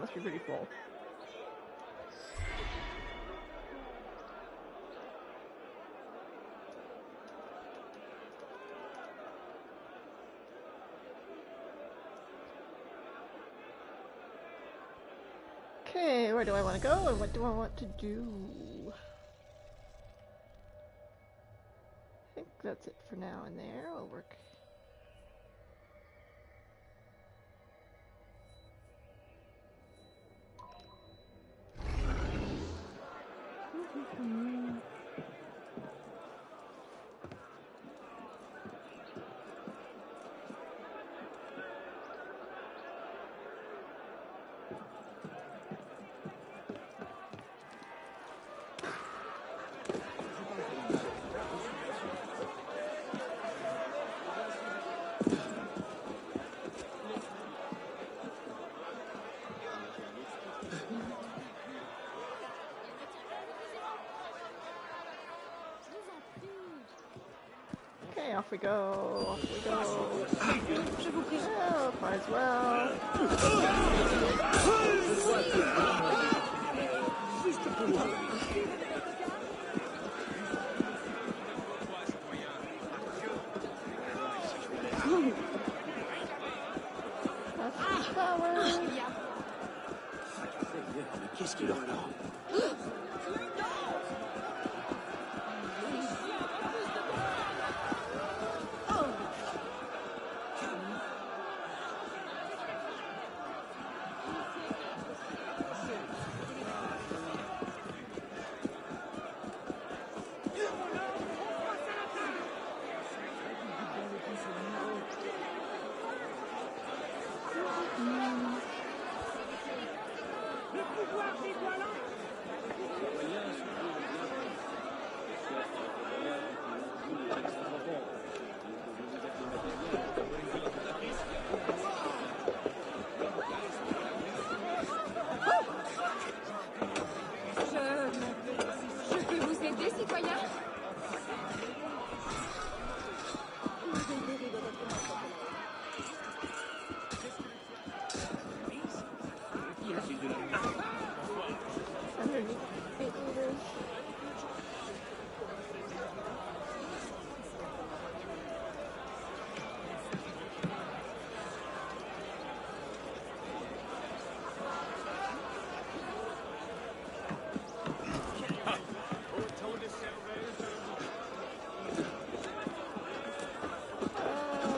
Must be pretty full. Okay, where do I want to go and what do I want to do? I think that's it for now and there. We'll work. Okay, off we go. Off we go. Oh, might as well. That's flowers. Qu'est-ce qu'il leur là? Je peux vous aider, citoyen? Underneath 8 meters.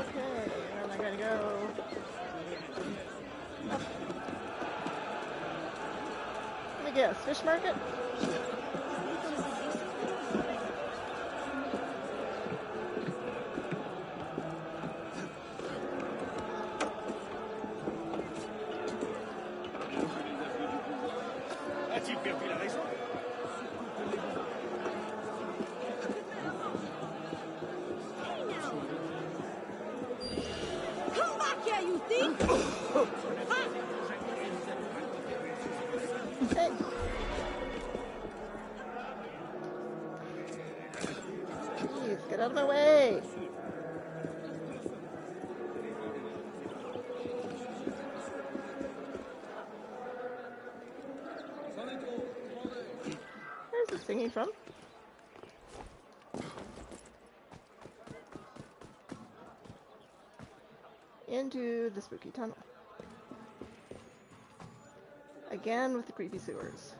Okay, where am I gonna go? Up. Let me guess, fish market? A-t-il perdu la raison? Come back here, you thief! Hey. Jeez, get out of my way! Where's it singing from? Into the spooky tunnel. Again with the creepy sewers.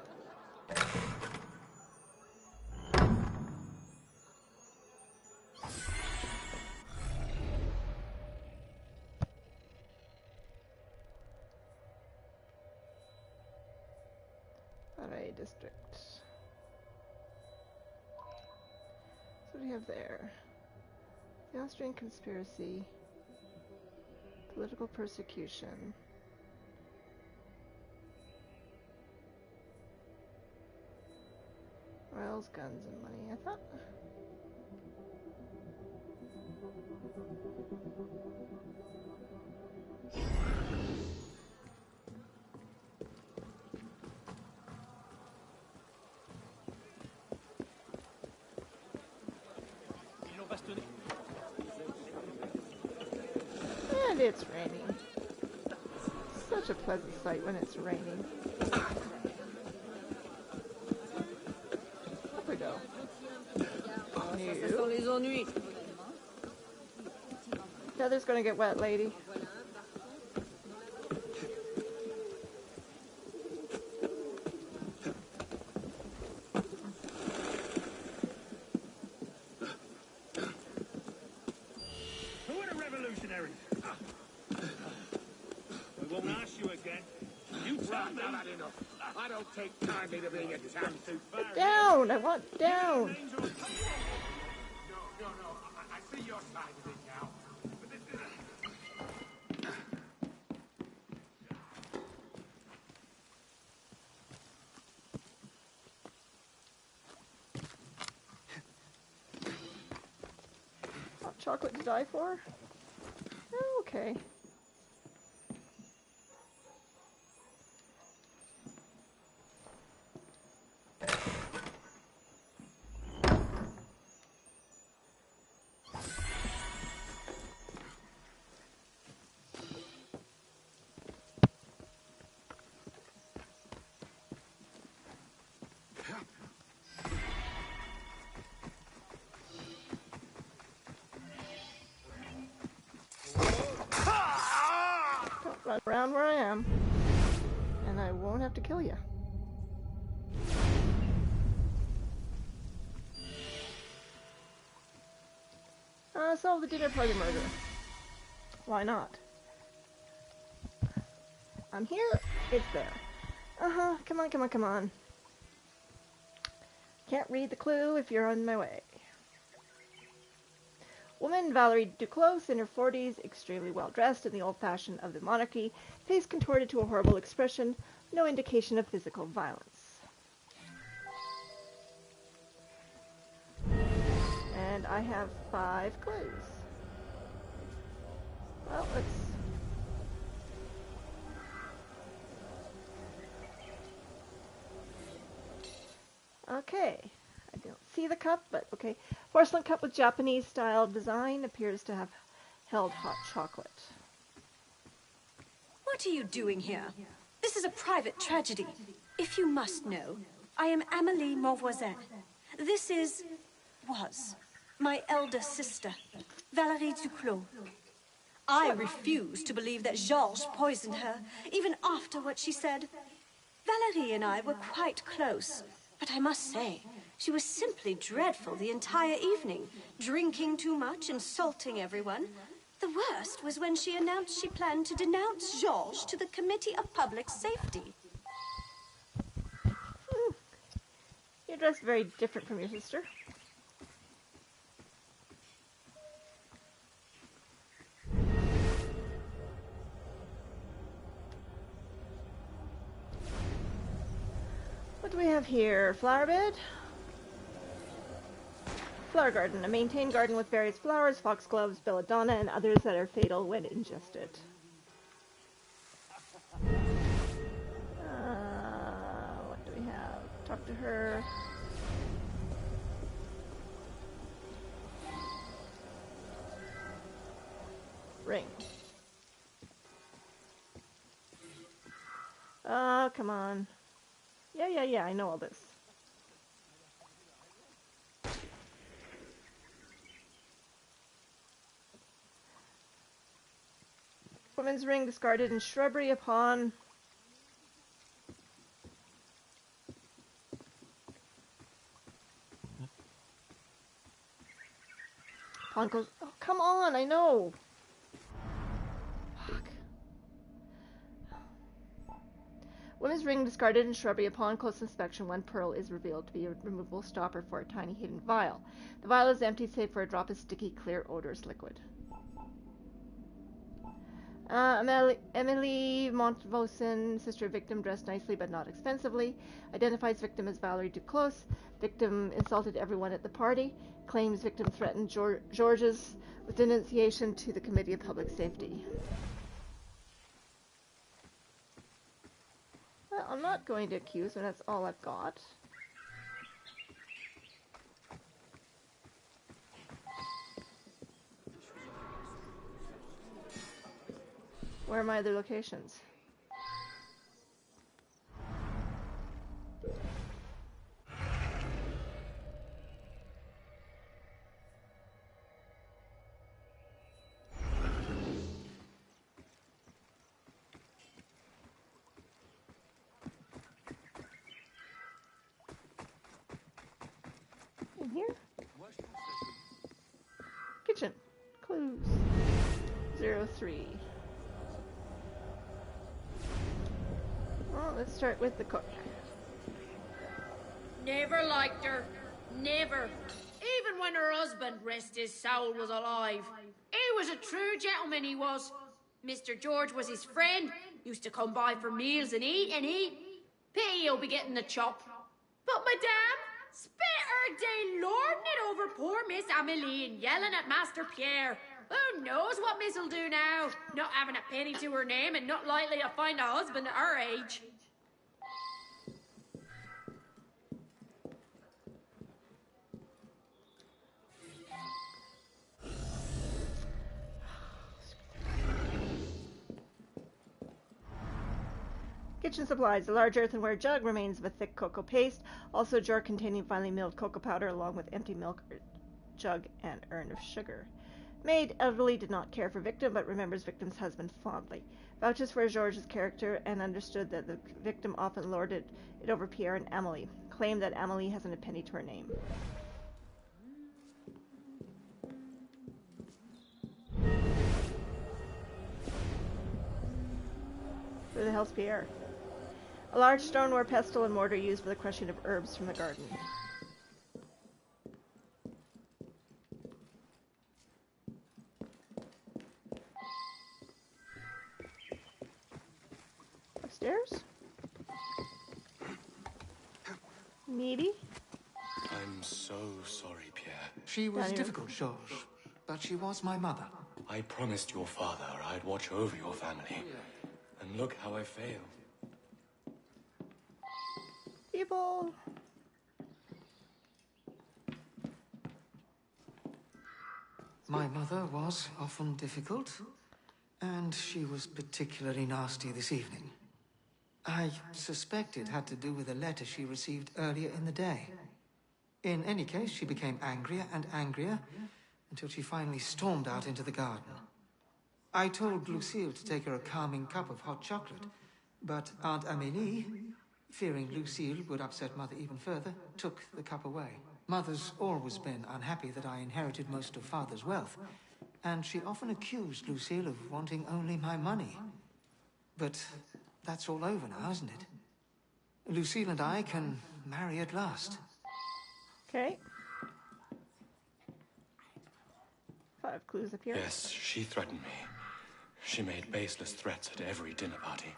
Alright, district. So what do we have there? The Austrian conspiracy. Political persecution. Royals, guns, and money, I thought. And it's raining. such a pleasant sight when it's raining. Up we go. Ça sent les ennuis. Feather's gonna get wet, lady. Who are the revolutionaries? We won't ask you again. You tell me. Not enough. I don't take kindly to being attacked. Too far. Down! I want down! No. I see your side of it now. Hot chocolate to die for? Oh, okay. Don't run around where I am. And I won't have to kill you. Solve the dinner party murder. Why not? I'm here, it's there. Come on, come on, come on. Can't read the clue if you're on my way. Woman Valerie Duclos, in her 40s, extremely well dressed in the old fashion of the monarchy, face contorted to a horrible expression, no indication of physical violence. And I have 5 clues. Well, let's... Okay. I don't see the cup, but okay. Porcelain cup with Japanese-style design appears to have held hot chocolate. What are you doing here? This is a private tragedy. If you must know, I am Amélie Monvoisin. This was my elder sister, Valérie Duclos. I refuse to believe that Georges poisoned her, even after what she said. Valérie and I were quite close, but I must say, she was simply dreadful the entire evening, drinking too much, insulting everyone. The worst was when she announced she planned to denounce Georges to the Committee of Public Safety. You're dressed very different from your sister. What do we have here? Flower bed? Flower garden. A maintained garden with various flowers, foxgloves, belladonna, and others that are fatal when ingested. What do we have? Talk to her. Ring. Oh, come on. Yeah, I know all this. Woman's ring discarded in shrubbery upon... Oh, come on, I know. Fuck. Woman's ring discarded in shrubbery upon close inspection. One pearl is revealed to be a removable stopper for a tiny hidden vial. The vial is empty save for a drop of sticky, clear, odorous liquid. Emily Montvoisin, sister of victim, dressed nicely but not expensively, identifies victim as Valerie Duclos. Victim insulted everyone at the party. Claims victim threatened Georges with denunciation to the Committee of Public Safety. Well, I'm not going to accuse when that's all I've got. Where are my other locations? here? Kitchen. Clues. 03. Well, let's start with the cook. Never liked her. Never. Even when her husband, rest his soul, was alive. He was a true gentleman, he was. Mr. George was his friend. Used to come by for meals and eat and eat. Pity he'll be getting the chop. But madame, spit her day lording it over poor Miss Amelie and yelling at Master Pierre. Who knows what Miss'll do now? Not having a penny to her name and not likely to find a husband at her age. Kitchen supplies. A large earthenware jug remains of a thick cocoa paste. Also a jar containing finely milled cocoa powder along with empty milk jug and urn of sugar. Maid, elderly, did not care for victim, but remembers victim's husband fondly. Vouches for Georges' character and understood that the victim often lorded it over Pierre and Amelie. Claimed that Amelie hasn't a penny to her name. Who the hell's Pierre? A large stoneware pestle and mortar used for the crushing of herbs from the garden. Upstairs? Maybe? I'm so sorry, Pierre. She was difficult, Georges, but she was my mother. I promised your father I'd watch over your family. And look how I failed. People. My mother was often difficult, and she was particularly nasty this evening. I suspect it had to do with a letter she received earlier in the day. In any case, she became angrier and angrier until she finally stormed out into the garden. I told Lucille to take her a calming cup of hot chocolate, but Aunt Amélie, fearing Lucille would upset Mother even further, took the cup away. Mother's always been unhappy that I inherited most of Father's wealth, and she often accused Lucille of wanting only my money. But that's all over now, isn't it? Lucille and I can marry at last. Okay. 5 clues up here. Yes, she threatened me. She made baseless threats at every dinner party.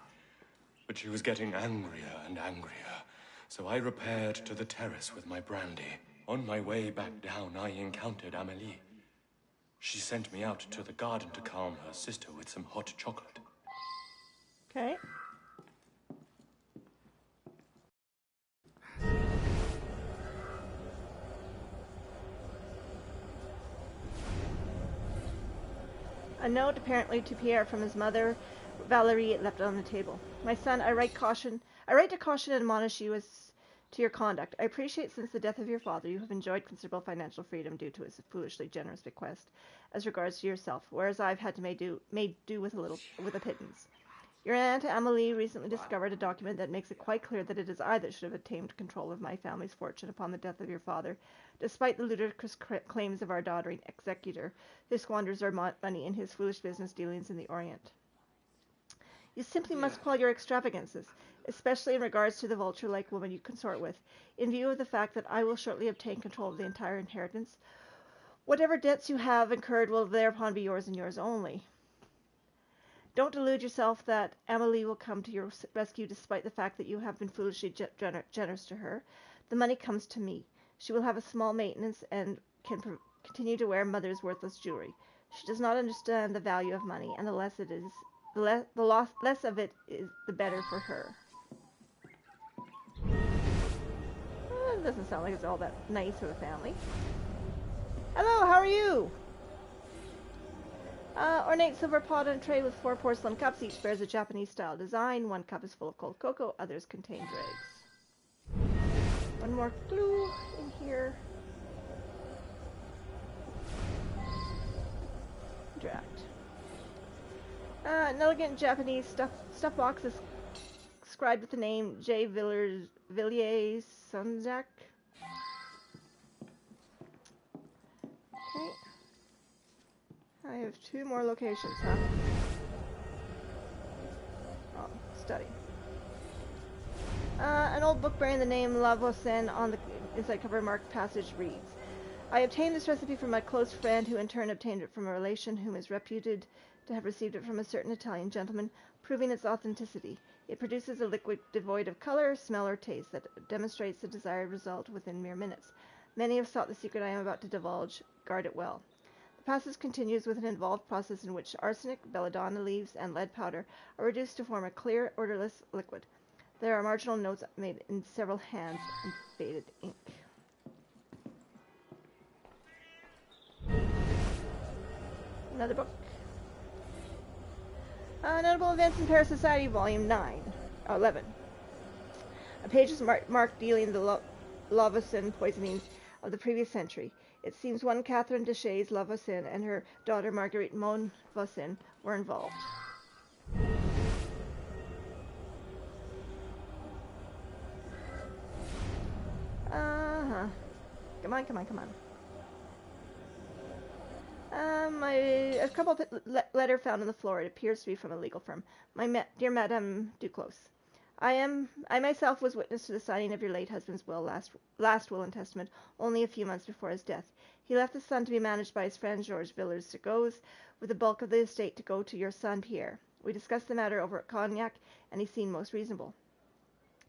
But she was getting angrier and angrier, so I repaired to the terrace with my brandy. On my way back down, I encountered Amélie. She sent me out to the garden to calm her sister with some hot chocolate. Okay. A note, apparently to Pierre from his mother, Valerie, left on the table. My son, I write to caution and admonish you as to your conduct. I appreciate since the death of your father you have enjoyed considerable financial freedom due to his foolishly generous bequest as regards to yourself, whereas I've had to make do with a pittance. Your Aunt Amélie recently discovered a document that makes it quite clear that it is I that should have obtained control of my family's fortune upon the death of your father, despite the ludicrous claims of our doddering executor, who squanders our money in his foolish business dealings in the Orient. You simply must quell your extravagances, especially in regards to the vulture-like woman you consort with, in view of the fact that I will shortly obtain control of the entire inheritance. Whatever debts you have incurred will thereupon be yours and yours only. Don't delude yourself that Amélie will come to your rescue despite the fact that you have been foolishly generous to her. The money comes to me. She will have a small maintenance and can continue to wear mother's worthless jewelry. She does not understand the value of money, and the less of it is, the better for her. It doesn't sound like it's all that nice for the family. Hello, how are you? Ornate silver pot and tray with 4 porcelain cups. Each bears a Japanese-style design. 1 cup is full of cold cocoa. Others contain dregs. 1 more clue in here. Interact. An elegant Japanese stuff box is inscribed with the name J. Villiers Sunzak. We have 2 more locations, huh? Oh, study. An old book bearing the name La Voisin on the inside cover marked passage reads, I obtained this recipe from my close friend, who in turn obtained it from a relation whom is reputed to have received it from a certain Italian gentleman, proving its authenticity. It produces a liquid devoid of color, smell, or taste that demonstrates the desired result within mere minutes. Many have sought the secret I am about to divulge. Guard it well. The passage continues with an involved process in which arsenic, belladonna leaves, and lead powder are reduced to form a clear, odorless liquid. There are marginal notes made in several hands in faded ink. Another book. Notable Events in Paris Society, Volume 11. A page is marked dealing the Lavoisin poisonings of the previous century. It seems one Catherine de Chaise Lavoisin and her daughter Marguerite Monvoisin were involved. Come on. A couple of letter found on the floor. It appears to be from a legal firm. Dear Madame Duclos, I myself was witness to the signing of your late husband's last will and testament only a few months before his death. He left the son to be managed by his friend Georges Villers-Segoz, with the bulk of the estate to go to your son Pierre. We discussed the matter over at Cognac, and he seemed most reasonable.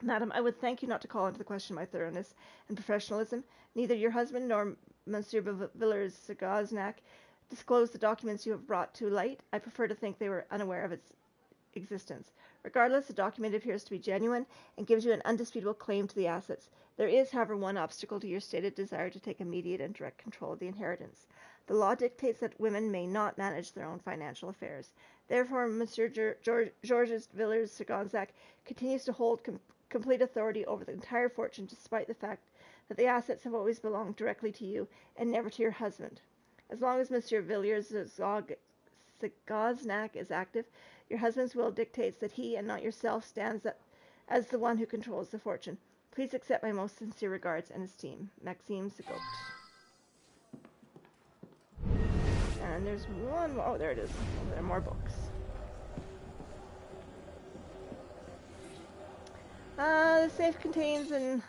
Madam, I would thank you not to call into the question my thoroughness and professionalism. Neither your husband nor Monsieur Villers-Segoz disclosed the documents you have brought to light. I prefer to think they were unaware of its existence. Regardless, the document appears to be genuine and gives you an undisputable claim to the assets. There is, however, one obstacle to your stated desire to take immediate and direct control of the inheritance. The law dictates that women may not manage their own financial affairs. Therefore, Monsieur Georges Villers-Segoz continues to hold complete authority over the entire fortune, despite the fact that the assets have always belonged directly to you and never to your husband. As long as Monsieur Villers-Segoz is active, your husband's will dictates that he and not yourself stands as the one who controls the fortune. Please accept my most sincere regards and esteem. Maxime Segot. And there's one more. Oh, there it is. Oh, there are more books. The safe contains an...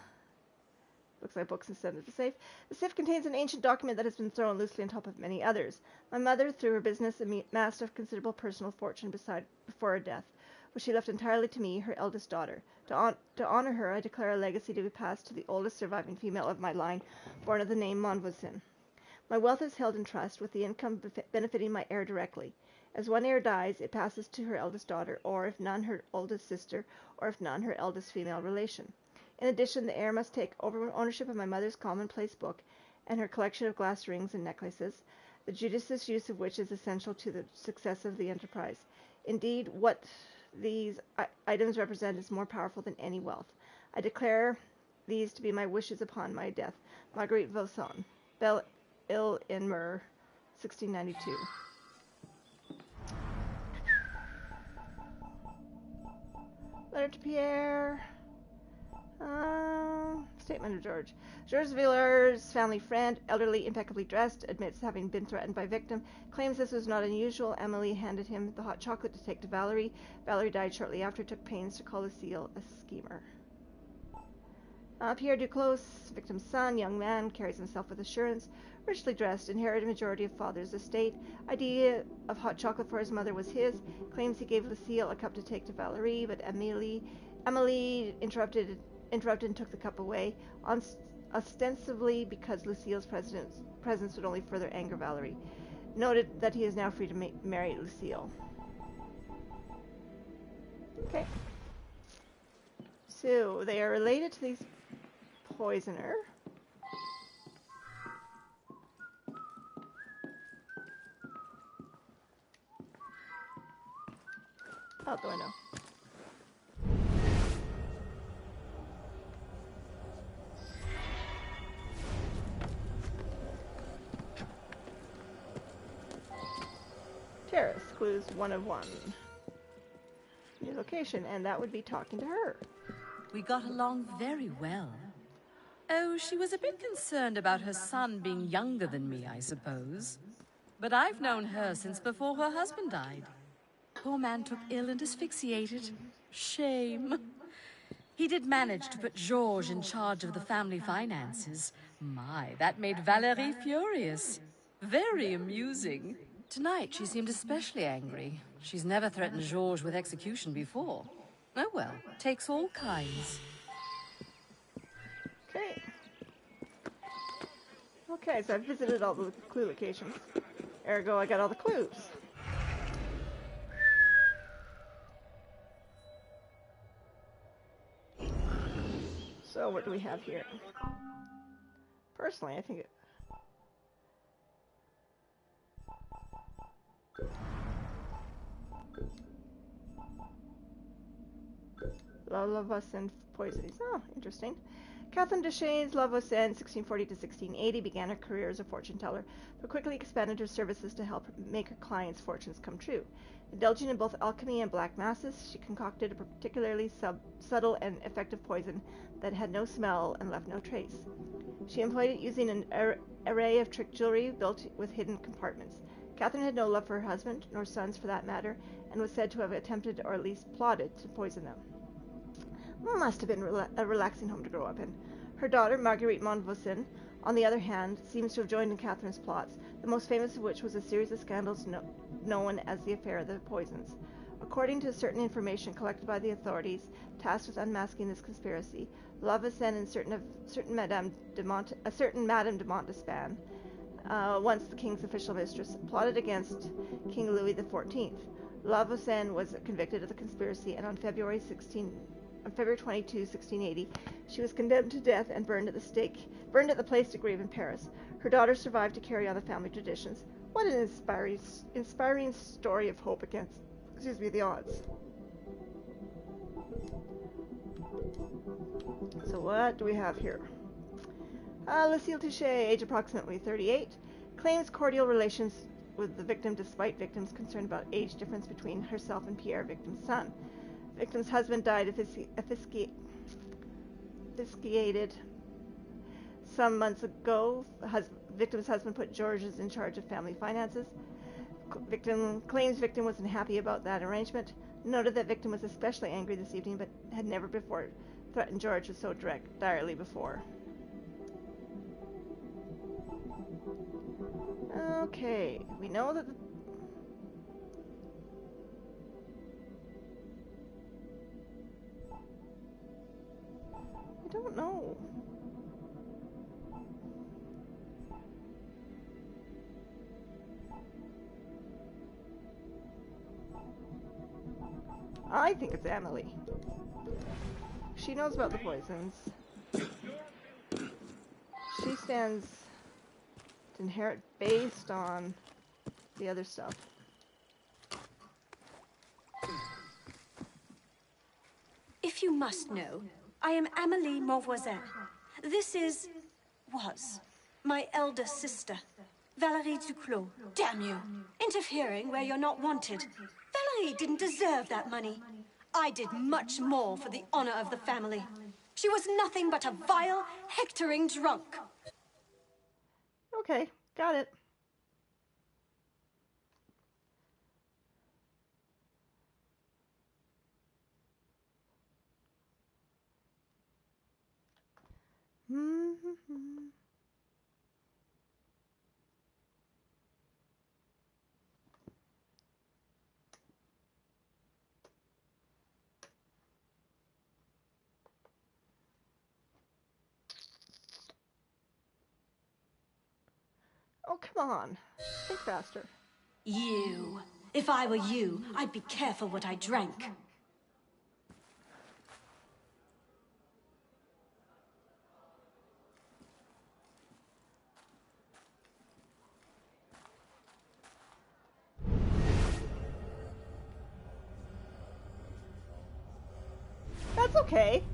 Looks like books instead of the safe. The safe contains an ancient document that has been thrown loosely on top of many others. My mother, through her business, amassed a considerable personal fortune before her death, which she left entirely to me, her eldest daughter. To honor her, I declare a legacy to be passed to the oldest surviving female of my line, born of the name Monvoisin. My wealth is held in trust, with the income benefiting my heir directly. As one heir dies, it passes to her eldest daughter, or if none, her oldest sister, or if none, her eldest female relation. In addition, the heir must take over ownership of my mother's commonplace book and her collection of glass rings and necklaces, the judicious use of which is essential to the success of the enterprise. Indeed, what these items represent is more powerful than any wealth. I declare these to be my wishes upon my death. Marguerite Vausson, Belle Ile in Mer, 1692. Letter to Pierre. Statement of George. Georges Villers, family friend, elderly, impeccably dressed, admits having been threatened by victim, claims this was not unusual. Emily handed him the hot chocolate to take to Valerie. Valerie died shortly after, took pains to call Lucille a schemer. Pierre Duclos, victim's son, young man, carries himself with assurance, richly dressed, inherited majority of father's estate. Idea of hot chocolate for his mother was his. Claims he gave Lucille a cup to take to Valerie, but Emily interrupted and took the cup away, ostensibly because Lucille's presence would only further anger Valerie. Noted that he is now free to marry Lucille. Okay. So, they are related to these poisoner. Out the window. Terrace, clues 1 of 1. New location, and that would be talking to her. We got along very well. Oh, she was a bit concerned about her son being younger than me, I suppose. But I've known her since before her husband died. Poor man took ill and asphyxiated. Shame. He did manage to put Georges in charge of the family finances. My, that made Valérie furious. Very amusing. Tonight she seemed especially angry. She's never threatened Georges with execution before. Oh well, takes all kinds. Okay. Okay, so I've visited all the clue locations. Ergo, I got all the clues. So what do we have here? Personally, I think it... La Lavaucen poisonings. Oh, interesting. Catherine de Chaines Lavaucen, 1640 to 1680, began her career as a fortune teller, but quickly expanded her services to help make her clients' fortunes come true. Indulging in both alchemy and black masses, she concocted a particularly subtle and effective poison that had no smell and left no trace. She employed it using an array of trick jewelry built with hidden compartments. Catherine had no love for her husband, nor sons for that matter, and was said to have attempted, or at least plotted, to poison them. Must have been a relaxing home to grow up in. Her daughter, Marguerite Montvaucen, on the other hand, seems to have joined in Catherine's plots, the most famous of which was a series of scandals known as the Affair of the Poisons. According to certain information collected by the authorities tasked with unmasking this conspiracy, Lavaucen and certain Madame de Montespan, once the king's official mistress, plotted against King Louis XIV. Lavaucen was convicted of the conspiracy, and on February 22, 1680, she was condemned to death and burned at the Place de Grève in Paris. Her daughter survived to carry on the family traditions. What an inspiring story of hope against, the odds. So what do we have here? Lucille Touché, age approximately 38, claims cordial relations with the victim despite victim's concern about age difference between herself and Pierre, victim's son. Victim's husband died asphyxiated some months ago. Victim's husband put Georges in charge of family finances. Claims victim wasn't happy about that arrangement. Noted that victim was especially angry this evening, but had never before threatened Georges so direly before. Okay, we know that I don't know. I think it's Emily. She knows about the poisons. She stands to inherit based on the other stuff. If you must know, I am Amélie Mauvoisin. This was my elder sister, Valérie Duclos. Damn you! Interfering where you're not wanted. Valérie didn't deserve that money. I did much more for the honor of the family. She was nothing but a vile, hectoring drunk. Okay, got it. Oh, come on. Think faster. You. If I were you, I'd be careful what I drank. That's okay.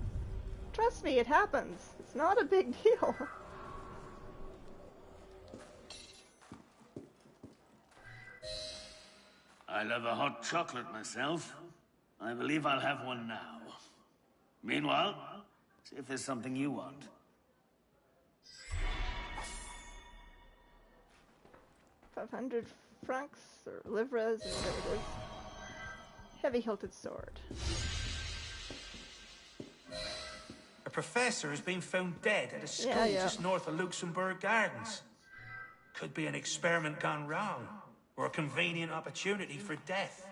Trust me, it happens. It's not a big deal. I love a hot chocolate myself. I believe I'll have one now. Meanwhile, see if there's something you want. 500 francs or livres or whatever it is. Heavy hilted sword. A professor has been found dead at a school just north of Luxembourg Gardens. Could be an experiment gone wrong, or a convenient opportunity for death.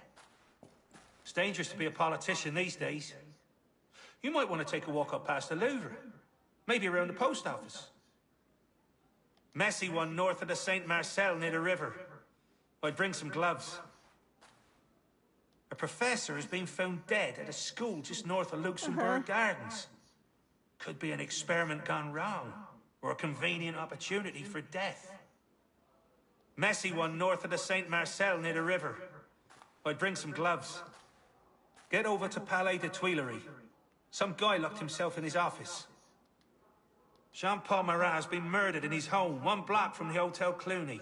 It's dangerous to be a politician these days. You might want to take a walk up past the Louvre. Maybe around the post office. Messy one north of the Saint Marcel near the river. I'd bring some gloves. A professor has been found dead at a school just north of Luxembourg Gardens. Could be an experiment gone wrong, or a convenient opportunity for death. Messy one north of the Saint Marcel near the river. I'd bring some gloves. Get over to Palais de Tuileries. Some guy locked himself in his office. Jean-Paul Marat has been murdered in his home, 1 block from the Hotel Cluny.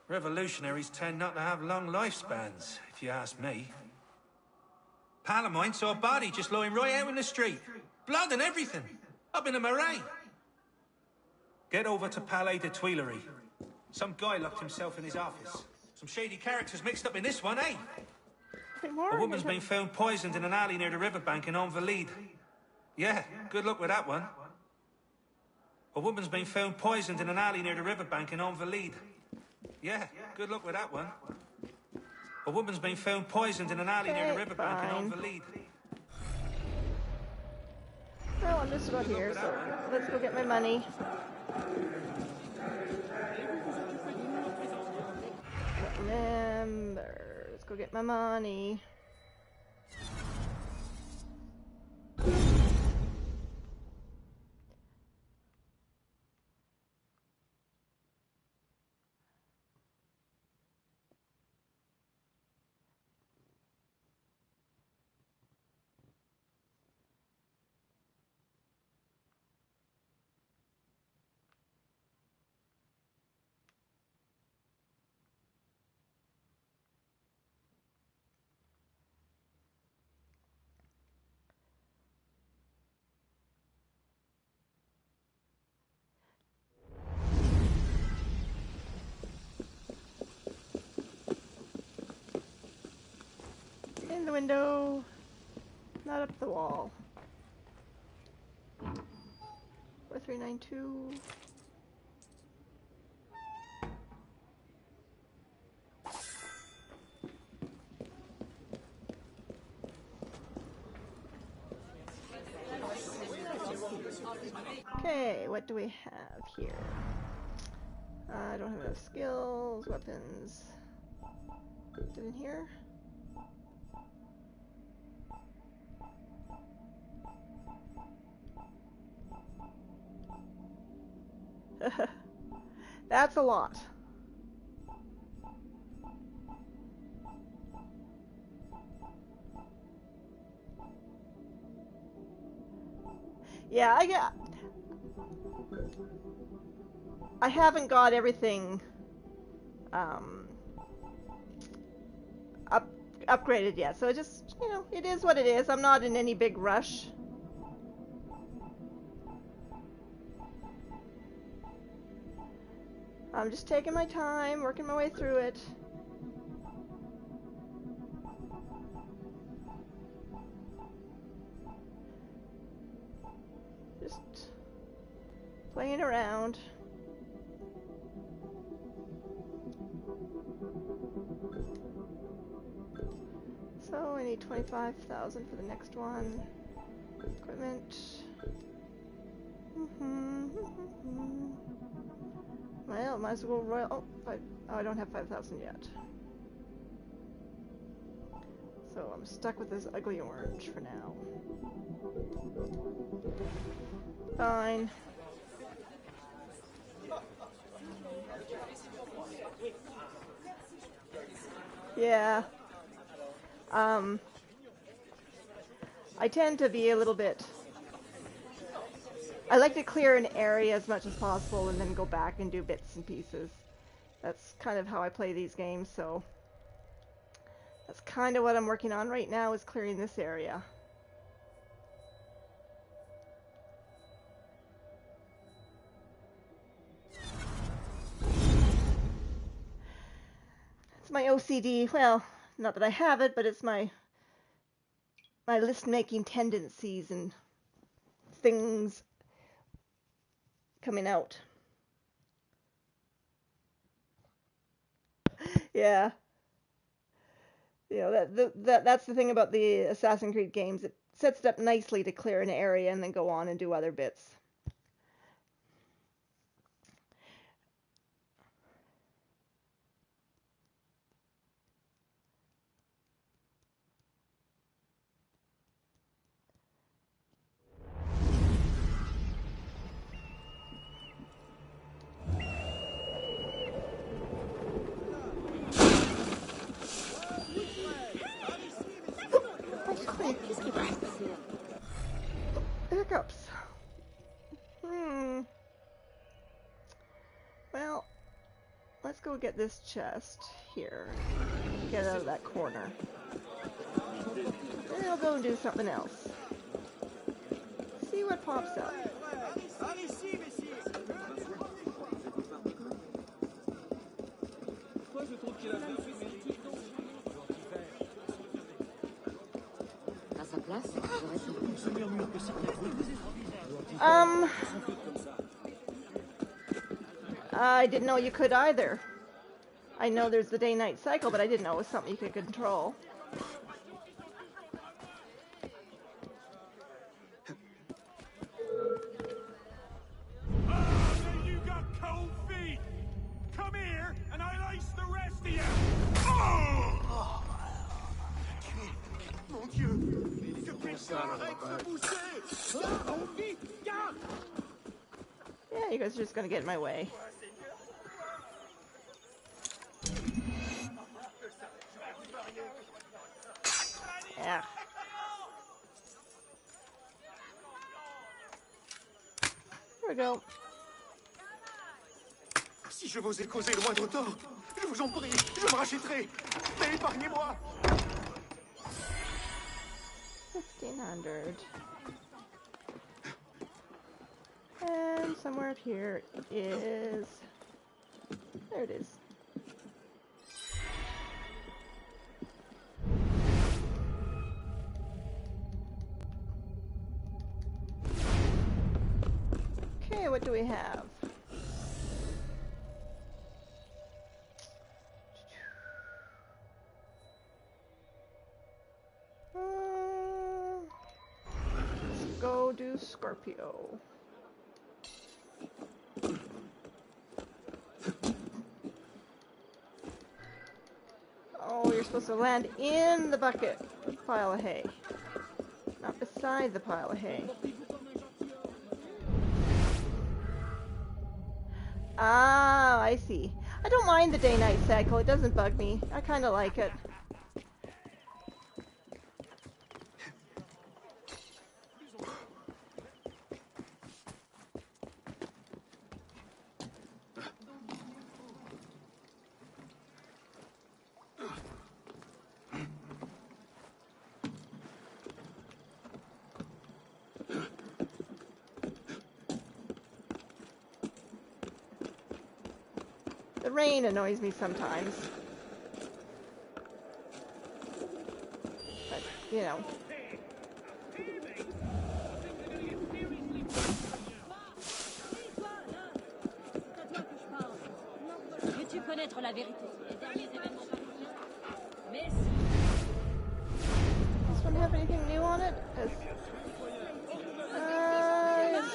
Revolutionaries tend not to have long lifespans, if you ask me. Pal of mine saw a body just lying right out in the street. Blood and everything. Up in the Marais. Get over to Palais de Tuileries. Some guy locked himself in his office. Some shady characters mixed up in this one, eh? A woman's been found poisoned in an alley near the riverbank in Invalides. Yeah, good luck with that one. A woman's been found poisoned in an alley near the riverbank in Invalides. Yeah, good luck with that one. A woman's been found poisoned in an alley near the riverbank in Invalides. Well, I'm just about here, so let's go get my money. Remember, let's go get my money. In the window, not up the wall. 4392. Okay, what do we have here? I don't have enough skills, weapons. Is it in here? That's a lot. Yeah, I haven't got everything upgraded yet, so just, it is what it is. I'm not in any big rush. I'm just taking my time, working my way through it. Just playing around. So I need 25,000 for the next one. Equipment. Well, might as well royal. Oh, I don't have 5,000 yet. So I'm stuck with this ugly orange for now. Fine. Yeah. I tend to be a little bit... I like to clear an area as much as possible and then go back and do bits and pieces. That's kind of how I play these games, so... That's kind of what I'm working on right now, is clearing this area. It's my OCD. Well, not that I have it, but it's my list-making tendencies and things coming out. Yeah. You know, that's the thing about the Assassin's Creed games. It sets it up nicely to clear an area and then go on and do other bits. Hiccups. Well, let's go get this chest here. Get out of that corner. Then I'll go and do something else. See what pops up. I didn't know you could either. I know there's the day-night cycle, but I didn't know it was something you could control. So you got cold feet. Come here, and I'll ice the rest of you. Oh! Mon Dieu! Que quelqu'un arrête de pousser! Garde, vite, garde! Yeah, you guys are just gonna get in my way. Yeah. There we go. Si je vous ai causé le moindre tort, je vous en prie, je me rachèterai. Mais épargnez-moi. 1500. And somewhere up here is... There it is. Okay, what do we have? Let's go do Scorpio. Oh, you're supposed to land in the bucket pile of hay, not beside the pile of hay. Ah, I see. I don't mind the day-night cycle. It doesn't bug me. I kind of like it. The rain annoys me sometimes. But, you know. Veux-tu connaître la vérité sur les derniers événements parisiens? Mais This one have anything new on it? It's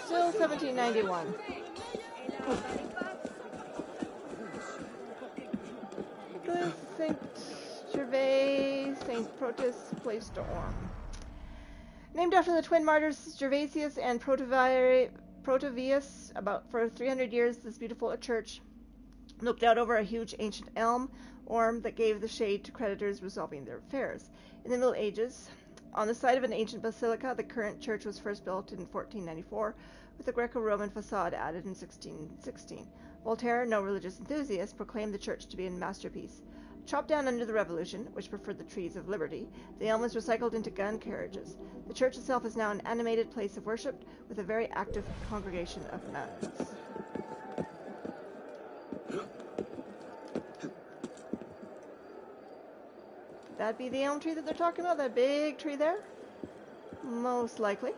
still 1791. The Saint Gervais, Saint Protus place to Orm. Named after the twin martyrs Gervasius and Protavius, for 300 years, this beautiful church looked out over a huge ancient elm orm that gave the shade to creditors resolving their affairs. In the Middle Ages, on the site of an ancient basilica, the current church was first built in 1494, with a Greco-Roman facade added in 1616. Voltaire, no religious enthusiast, proclaimed the church to be a masterpiece. Chopped down under the Revolution, which preferred the trees of liberty, the elm was recycled into gun carriages. The church itself is now an animated place of worship with a very active congregation of nuns. That be the elm tree that they're talking about? That big tree there? Most likely.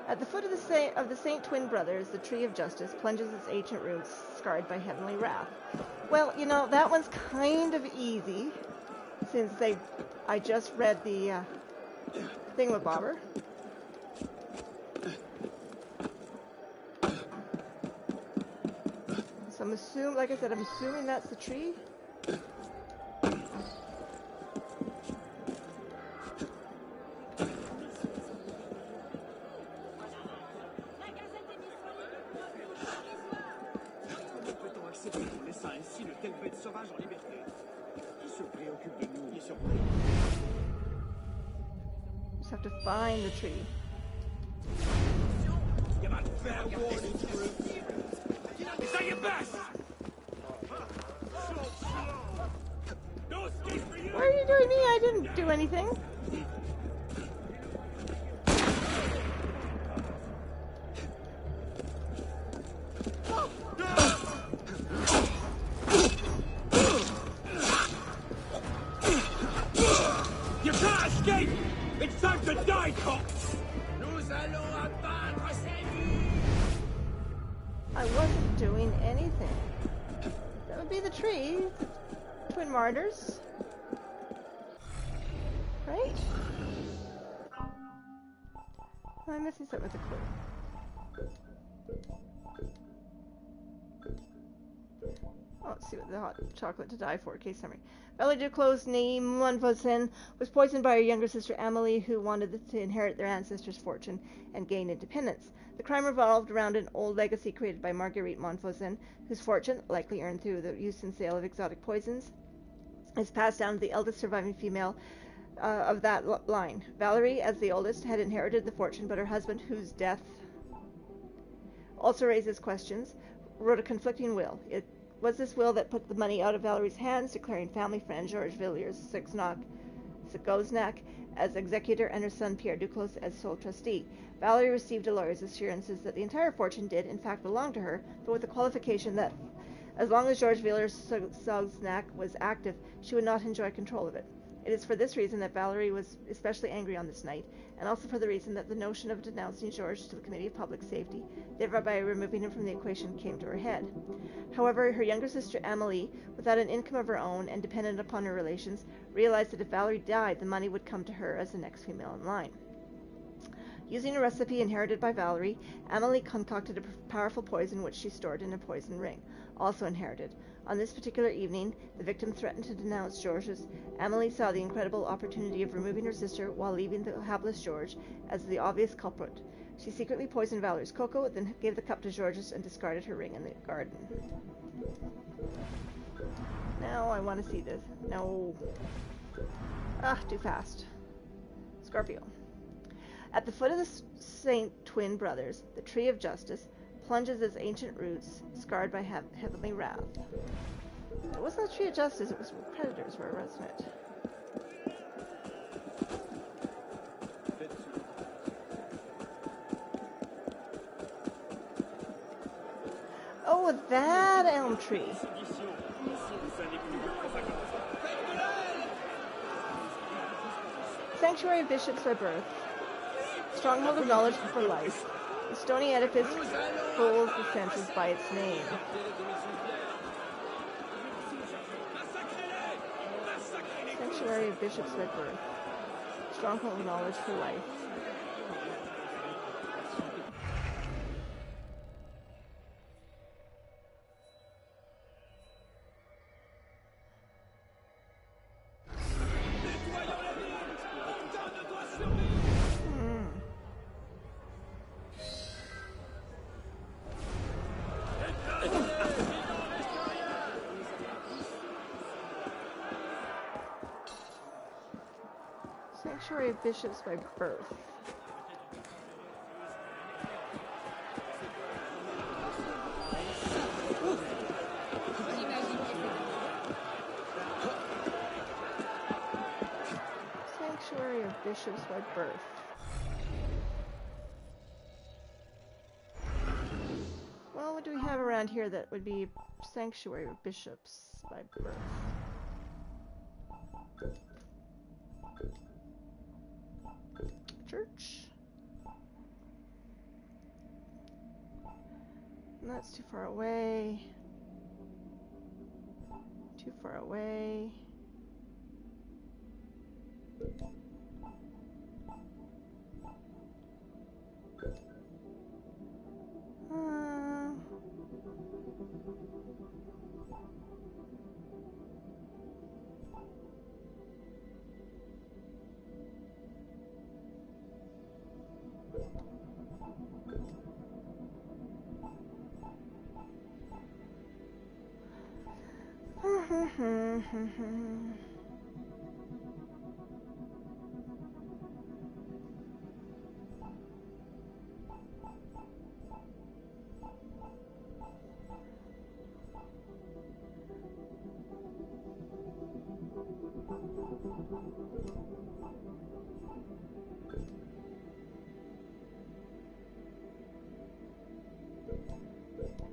At the foot of the Saint Twin Brothers, the Tree of Justice plunges its ancient roots, scarred by heavenly wrath. Well, you know, that one's kind of easy, since I just read the thingamabobber. So like I said, I'm assuming that's the tree. Just have to find the tree. Is that your best? Why are you doing me? I didn't do anything. You can't escape! It's time to die, cops! Nous allons abattre ces I wasn't doing anything. That would be the tree. The Twin Martyrs. Right? I'm missing something with a clue. Oh, let's see what the hot chocolate to die for. Case summary. Valerie Duclos, née Montvoisin, was poisoned by her younger sister Amelie, who wanted to inherit their ancestors' fortune and gain independence. The crime revolved around an old legacy created by Marguerite Montvoisin, whose fortune, likely earned through the use and sale of exotic poisons, is passed down to the eldest surviving female of that line. Valerie, as the oldest, had inherited the fortune, but her husband, whose death also raises questions, wrote a conflicting will. It was this will that put the money out of Valerie's hands, declaring family friend Georges Villiers-Sigoznak as executor and her son Pierre Duclos as sole trustee. Valerie received a lawyer's assurances that the entire fortune did, in fact, belong to her, but with the qualification that as long as Georges Villiers-Sigoznak was active, she would not enjoy control of it. It is for this reason that Valerie was especially angry on this night, and also for the reason that the notion of denouncing Georges to the Committee of Public Safety, thereby removing him from the equation, came to her head. However, her younger sister Amelie, without an income of her own and dependent upon her relations, realized that if Valerie died, the money would come to her as the next female in line. Using a recipe inherited by Valerie, Amelie concocted a powerful poison which she stored in a poison ring, also inherited. On this particular evening, the victim threatened to denounce Georges. Amelie saw the incredible opportunity of removing her sister while leaving the hapless Georges as the obvious culprit. She secretly poisoned Valerie's cocoa, then gave the cup to Georges and discarded her ring in the garden. Now I want to see this. No. Too fast. Scorpio. At the foot of the Saint Twin Brothers, the Tree of Justice plunges its ancient roots, scarred by heavenly wrath. It wasn't the Tree of Justice, it was predators, wasn't it? Oh, that elm tree. Sanctuary of bishops by birth. Stronghold of knowledge for life. The stony edifice fools the senses by its name. Sanctuary of bishops by birth. Stronghold of knowledge for life. Sanctuary of bishops by birth. bishops by birth. Well, what do we have around here that would be sanctuary of bishops by birth? Church? That's too far away. Too far away.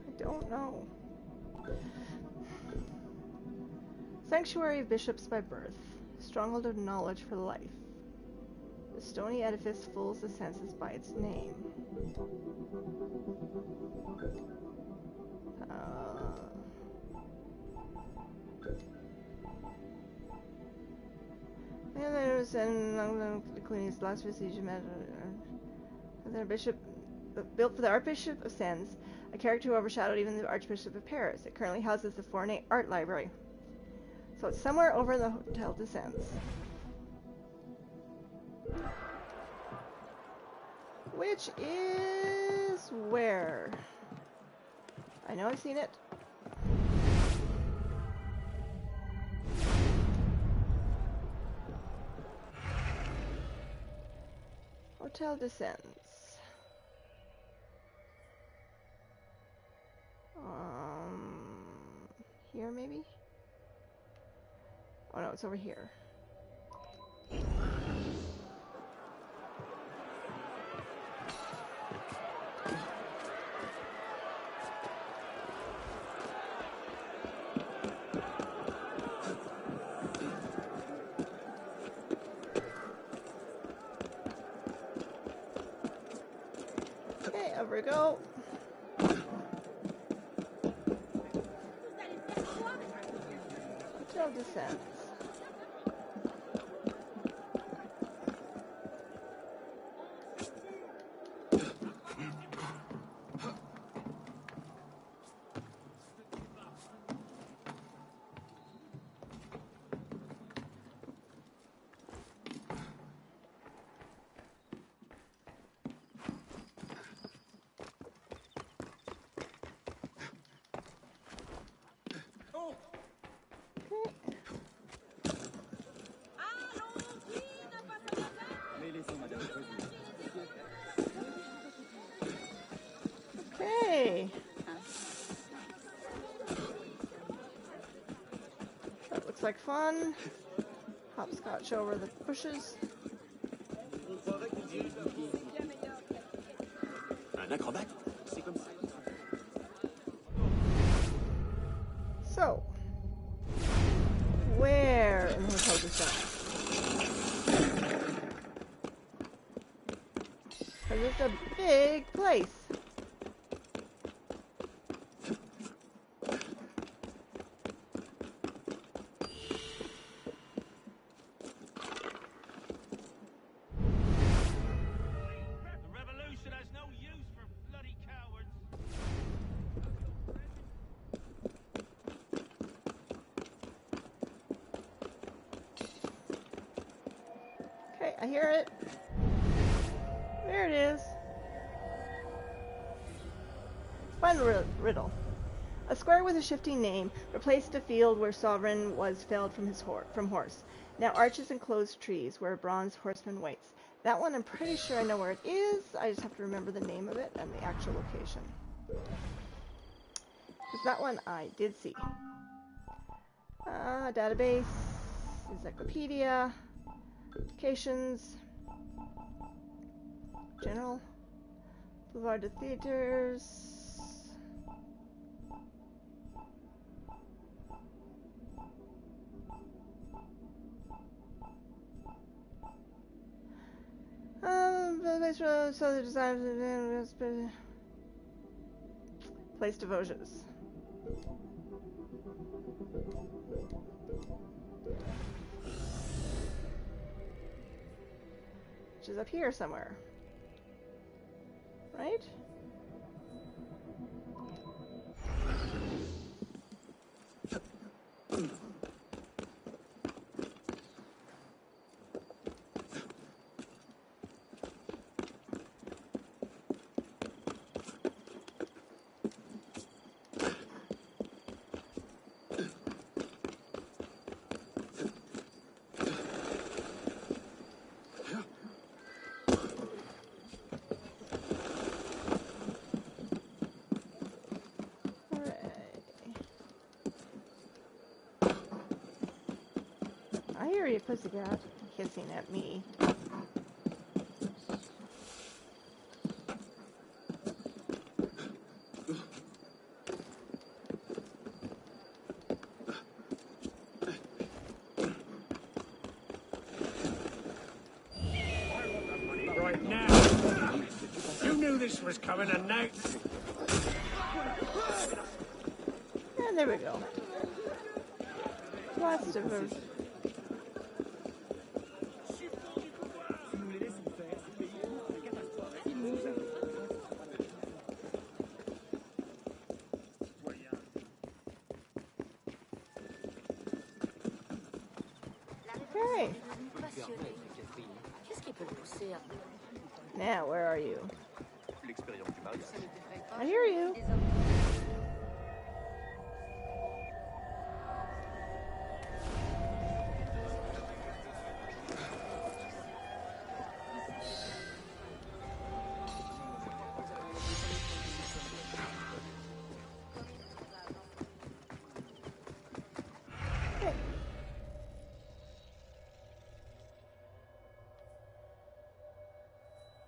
I don't know. Sanctuary of bishops by birth. Stronghold of knowledge for life. The stony edifice fools the senses by its name. And there's the Queen's last vestige of the bishop built for the Archbishop of Sens, a character who overshadowed even the Archbishop of Paris. It currently houses the Fournay Art Library. So it's somewhere over in the Hotel de Sens. Which is where? I know I've seen it. Hotel de Sens. Here maybe? Oh no, it's over here. Okay, over we go. Hotel de Sens. Okay. That looks like fun. Hopscotch over the bushes. So, where in the Hotel de Sens? Because it's a big place. Okay, I hear it. There it is. Fun riddle. A square with a shifting name replaced a field where sovereign was felled from his horse. Now arches and closed trees where a bronze horseman waits. That one I'm pretty sure I know where it is. I just have to remember the name of it and the actual location. Because that one I did see. Database, encyclopedia. Locations. General. Boulevard to theaters. So the design place devotions. Which is up here somewhere. Right? I hear you, pussycat, hissing at me. Right now. You knew this was coming, and now... And there we go. Lots of them. Okay. Now, where are you? I hear you.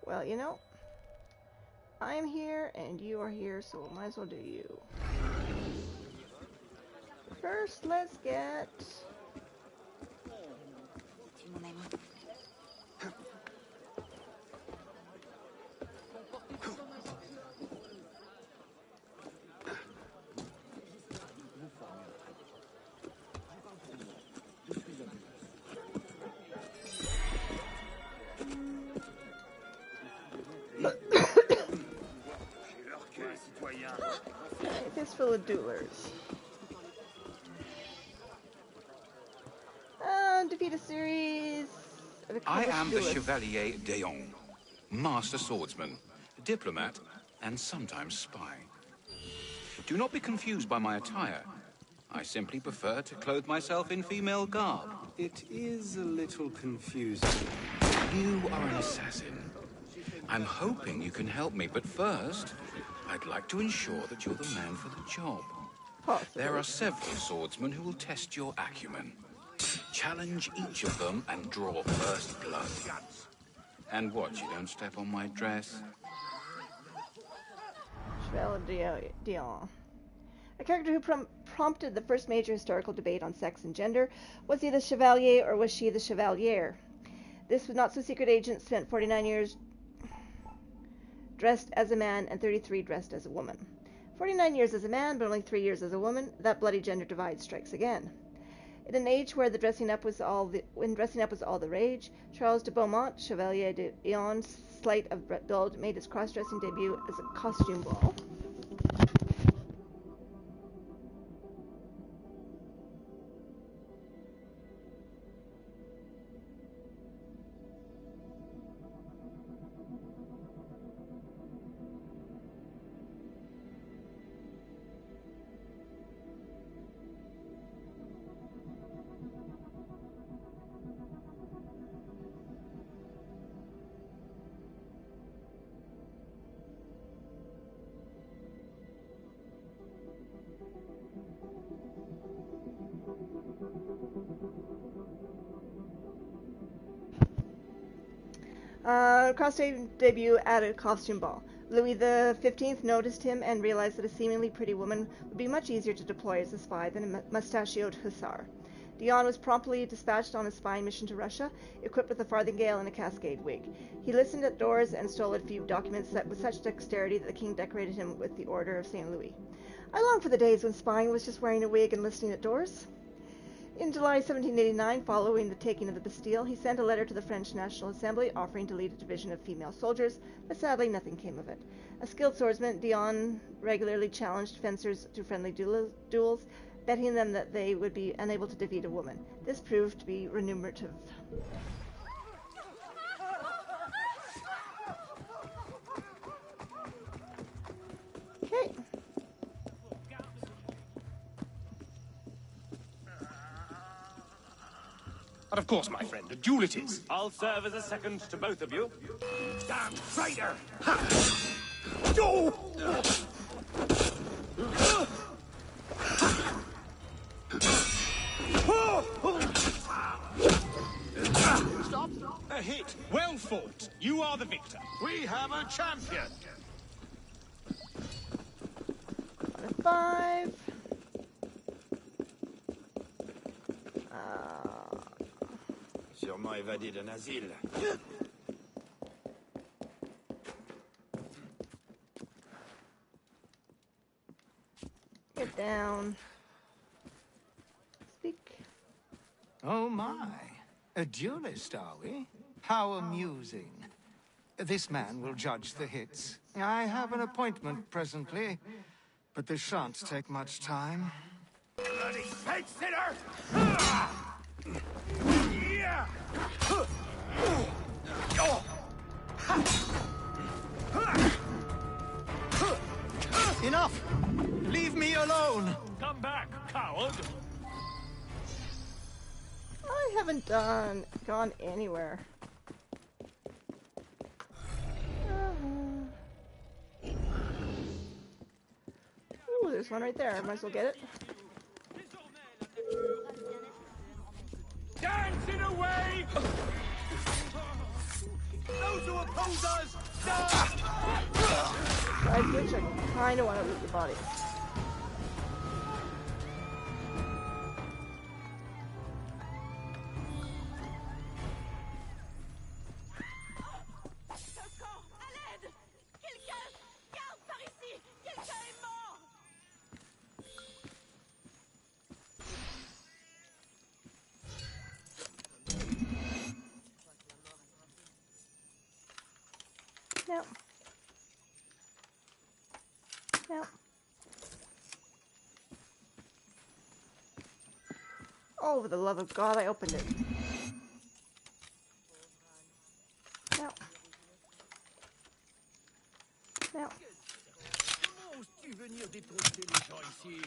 Well, you know, I'm here and you are here, so might as well do you. First, let's get... a fistful of duelers. Defeat a series of I am the duelists. Chevalier d'Eon, master swordsman, diplomat, and sometimes spy. Do not be confused by my attire. I simply prefer to clothe myself in female garb. It is a little confusing. You are an assassin. I'm hoping you can help me, but first, I'd like to ensure that you're the man for the job. Possibly. There are several swordsmen who will test your acumen. Challenge each of them and draw first blood. And watch you don't step on my dress. Chevalier d'Eon. A character who prompted the first major historical debate on sex and gender. Was he the Chevalier or was she the Chevalier? This not-so-secret agent spent 49 years dressed as a man and 33 dressed as a woman. 49 years as a man, but only 3 years as a woman. That bloody gender divide strikes again. In an age where dressing up was all the rage, Charles de Beaumont, Chevalier d'Eon's sleight of build, made his cross-dressing debut as a costume ball. Cross debut at a costume ball. Louis XV noticed him and realized that a seemingly pretty woman would be much easier to deploy as a spy than a mustachioed hussar. Dion was promptly dispatched on a spying mission to Russia, equipped with a farthingale and a cascade wig. He listened at doors and stole a few documents with such dexterity that the king decorated him with the Order of St. Louis. I long for the days when spying was just wearing a wig and listening at doors. In July 1789, following the taking of the Bastille, he sent a letter to the French National Assembly offering to lead a division of female soldiers, but sadly nothing came of it. A skilled swordsman, Dion regularly challenged fencers to friendly duels, betting them that they would be unable to defeat a woman. This proved to be remunerative. Okay. But of course, my friend, a duel it is. I'll serve as a second to both of you. Damn traitor! Oh! Stop! A hit. Well fought. You are the victor. We have a champion. 5. Sûrement évadé d'un asile. Get down. Speak. Oh my. A duelist, are we? How amusing. This man will judge the hits. I have an appointment presently, but this shan't take much time. Bloody head sitter! Yeah! Enough! Leave me alone! Come back, coward! I haven't gone anywhere. Ooh, there's one right there. Might as well get it. Dancing away! Those who oppose us, die! I switch. I kind of want to loot your body. No. No. Oh, for the love of God, I opened it. No. No. Comment oses-tu venir détromper les gens ici?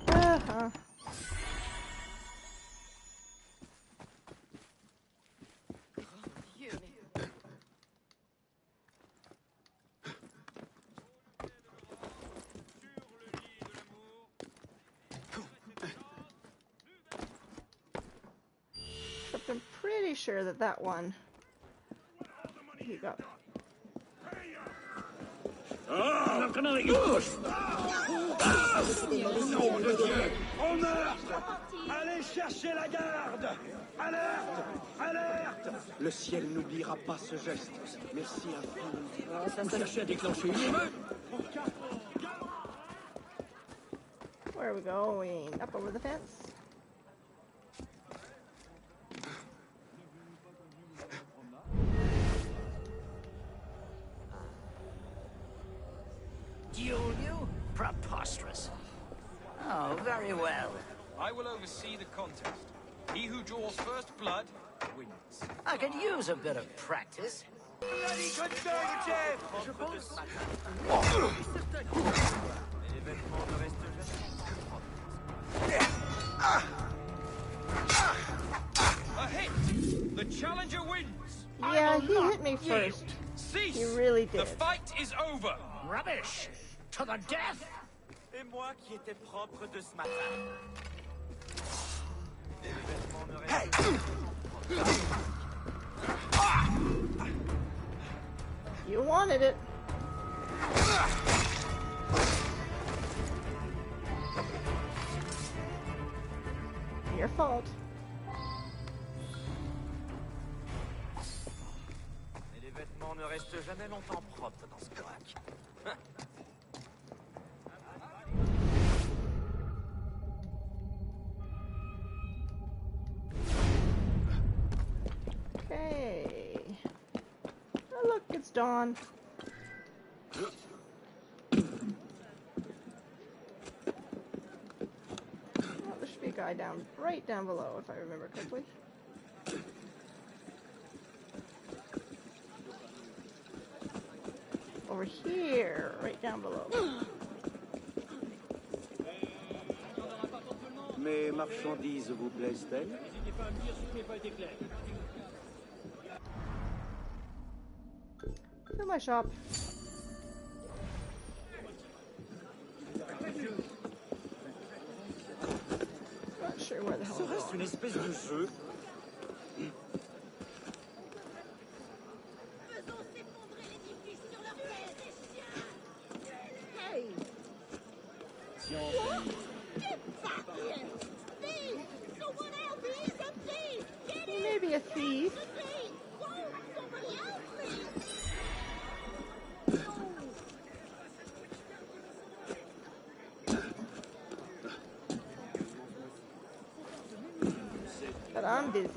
Uh-huh. I'm pretty sure that one he got. I'm not gonna let you push. Nom de Dieu! En meurtre! Allez chercher la garde! Alerte! Alerte! Le ciel n'oubliera pas ce geste. Merci infiniment. Vous cherchez à déclencher une émeute? Where are we going? Up over the fence? Duel you? Preposterous. Oh, very well. I will oversee the contest. He who draws first blood wins. I could use a bit of practice. Bloody conservative! Je pense... L'événement ne reste jamais. A hit! The challenger wins! Yeah, he hit me first. Cease! He really did. The fight is over! Rubbish! To the death! Et moi qui étais propre de ce matin. L'événement ne reste jamais. wanted it. Your fault. Mais les vêtements ne restent jamais longtemps propres dans ce crack. Okay. Oh, look, it's dawn. There should be a guy right down below, if I remember correctly. Over here, right down below. Mes marchandises vous plaisent-elles? To my shop. Not sure where the hell I'm Serait-ce une espèce de jeu? He may be a thief. But I'm busy.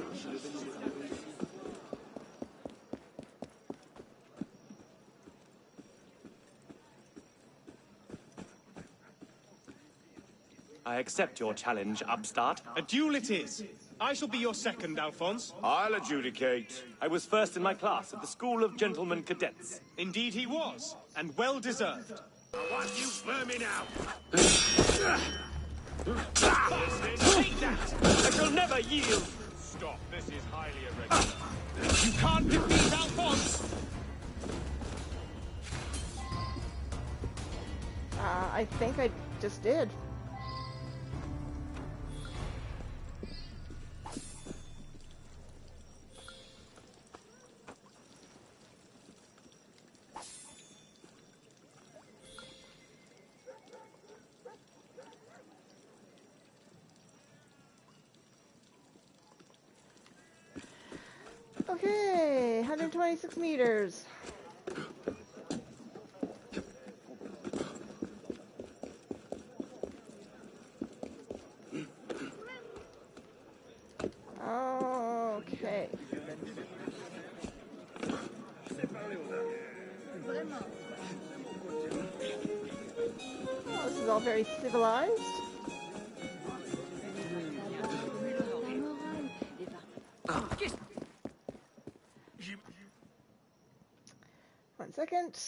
I accept your challenge, upstart. A duel it is. I shall be your second, Alphonse. I'll adjudicate. I was first in my class at the School of Gentlemen Cadets. Indeed he was, and well deserved. I want you vermin out! Take that! I shall never yield! Stop, this is highly irregular. You can't defeat Alphonse! I think I just did. Okay, 126 meters. Okay. Oh, this is all very civilized. One second.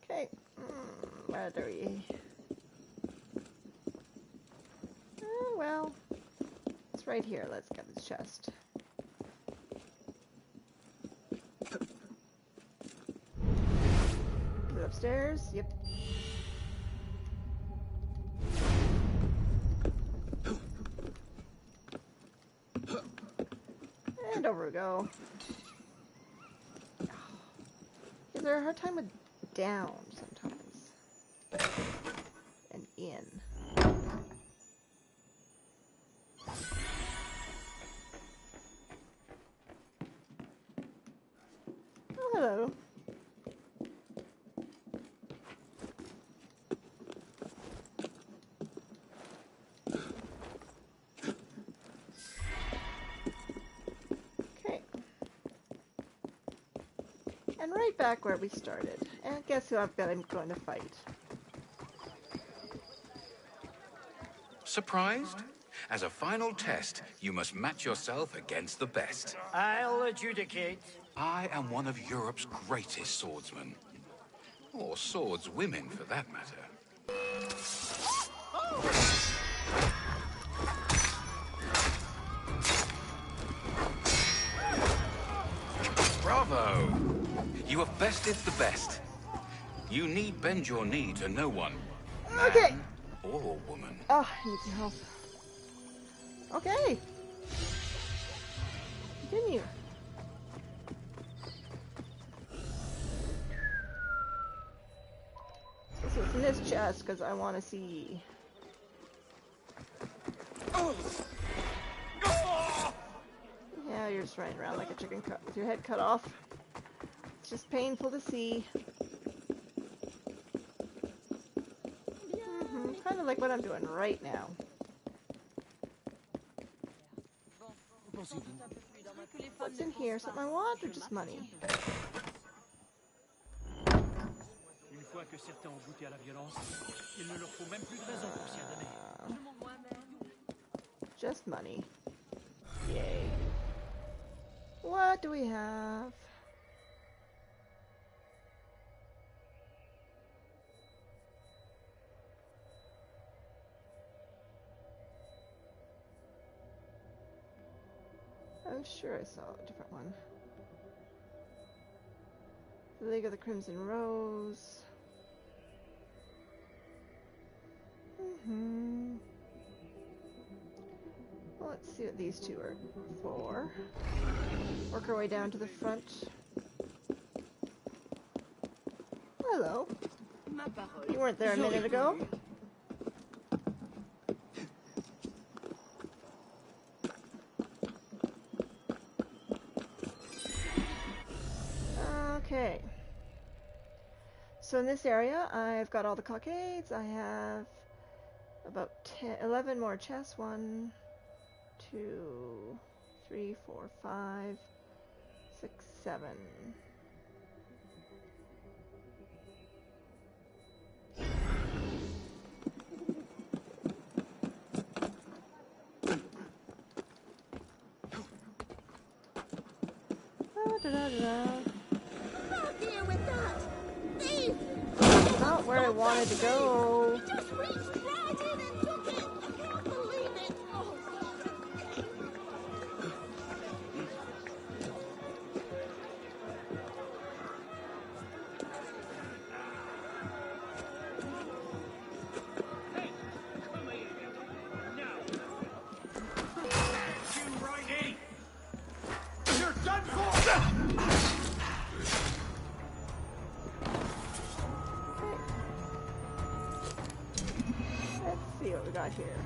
Okay, battery. Oh, well, it's right here. Let's get the chest. Is it upstairs? Yep. And over we go. Is there a hard time with down sometimes? And in. Oh, hello. Okay. And right back where we started. And guess who I've got him going to fight? Surprised? As a final test, you must match yourself against the best. I'll adjudicate. I am one of Europe's greatest swordsmen. Or swordswomen, for that matter. Bravo! Bravo! You have bested the best. You need bend your knee to no one. Okay. Man or woman. Oh, I need some help. Okay. Continue. So it's in this chest because I want to see. Yeah, you're just running around like a chicken cut with your head cut off. It's just painful to see. Kind of like what I'm doing right now. What's in here? Something I want or just money? Une fois que certains ont goûté à la violence, il ne leur faut même plus de raison pour s'y adonner. Just money. Yay. What do we have? I'm sure I saw a different one. The League of the Crimson Rose. Well, let's see what these two are for. Work our way down to the front. Hello. You weren't there a minute ago. Okay. So in this area, I've got all the cockades. I have about 11 more chests. 1, 2, 3, 4, 5, 6, 7. Not where I wanted to go. Just reached right in and took it. I can't believe it. Oh. You're done for! Let's see what we got here.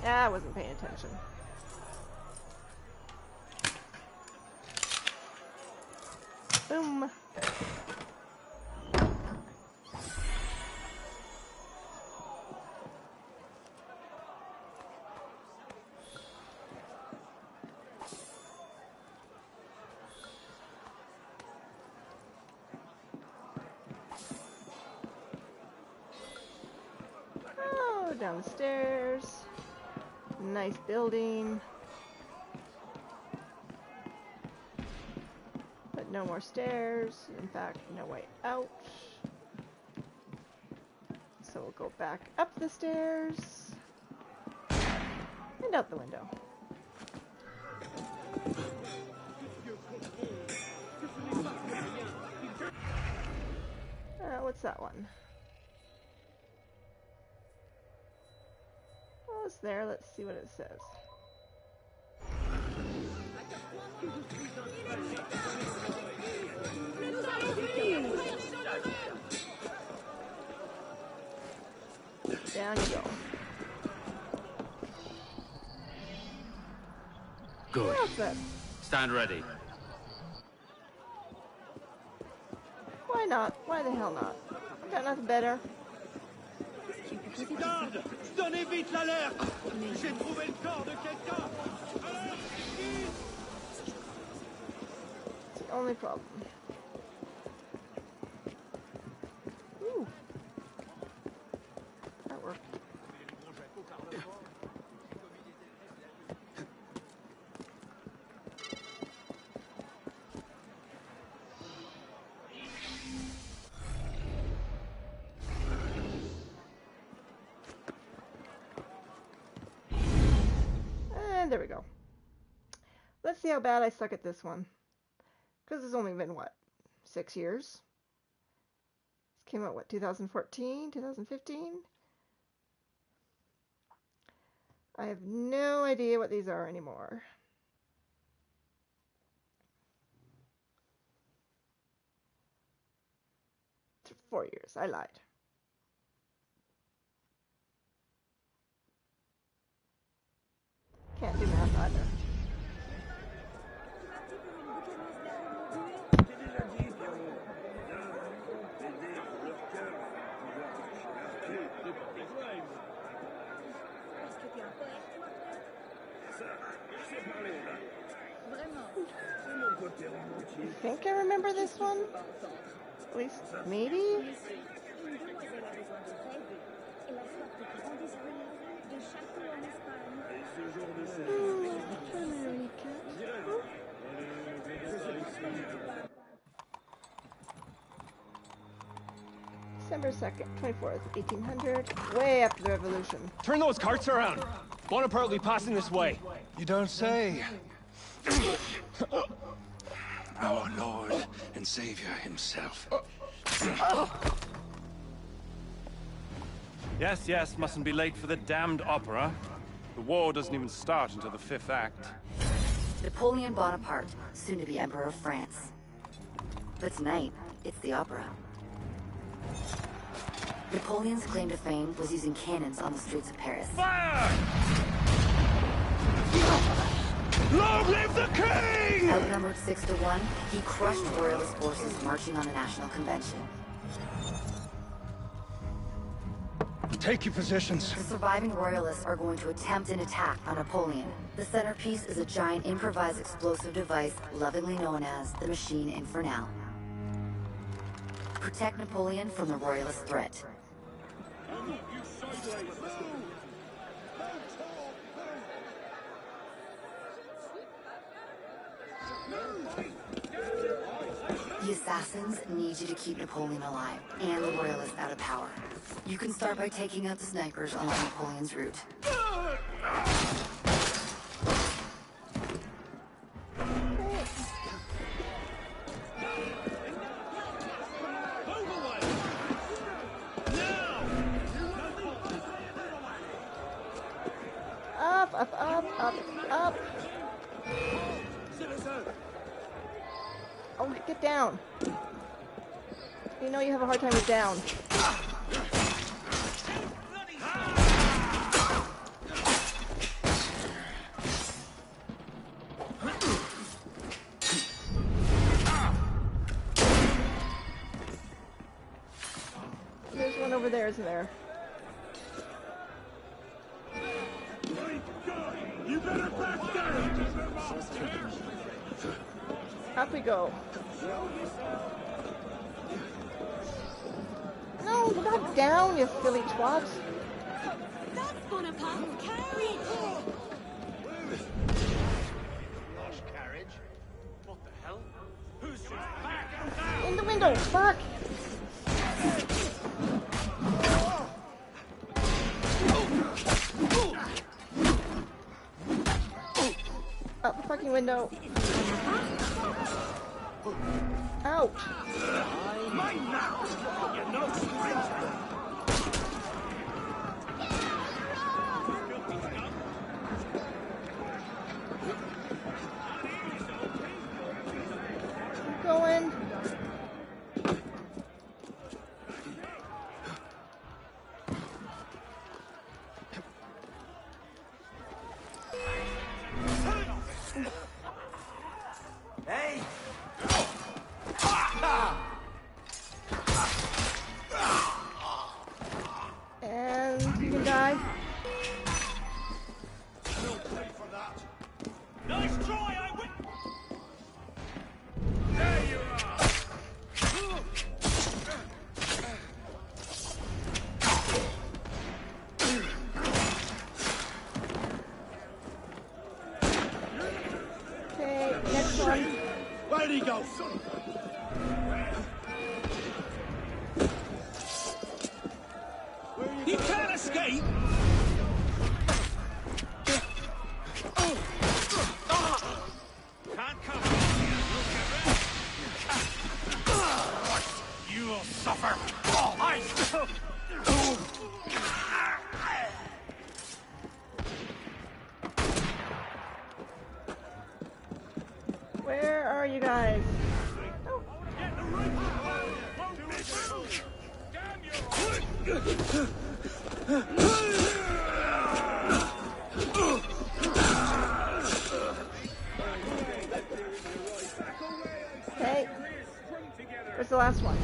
I wasn't paying attention. Boom. Oh, down the stairs. Nice building. But no more stairs. In fact, no way out. So we'll go back up the stairs. And out the window. What's that one? Oh, it's there. Let's see what it says. Down you go. Good. Awesome. Stand ready. Why not? Why the hell not? Got nothing better. Garde! Donnez vite l'alerte! J'ai trouvé le corps de quelqu'un! It's the only problem. Ooh. That worked. And there we go. Let's see how bad I suck at this one. Because it's only been, what, 6 years? This came out, what, 2014, 2015? I have no idea what these are anymore. It's 4 years. I lied. Can't do math either. I think I remember this one. At least, maybe? December 2nd, 24th, 1800. Way after the revolution. Turn those carts around. Bonaparte will be passing this way. You don't say. Our Lord and Savior himself. Yes, mustn't be late for the damned opera. The war doesn't even start until the 5th act. Napoleon Bonaparte, soon to be Emperor of France. But tonight, it's the opera. Napoleon's claim to fame was using cannons on the streets of Paris. Fire! Long live the king! Outnumbered 6-1, he crushed royalist forces marching on a national convention. Take your positions. The surviving royalists are going to attempt an attack on Napoleon. The centerpiece is a giant improvised explosive device lovingly known as the Machine Infernale. Protect Napoleon from the royalist threat. The assassins need you to keep Napoleon alive and the royalists out of power. You can start by taking out the snipers along Napoleon's route. Up. Oh, get down. You know you have a hard time with down. There's one over there, isn't there? You better back down! Up we go. No, not down, you silly twat. That's Bonaparte. Carriage! Lost carriage? What the hell? Who's just back and down? In the window, fuck! Out the fucking window. Ouch. Mine now! You're no stranger! Keep going. Hey! And you can die. No pay for that. Nice try, I win. There you are. Okay, next one. Where'd he go? You can't escape! Can't come. Look around. are you guys? Okay. Where's the last one?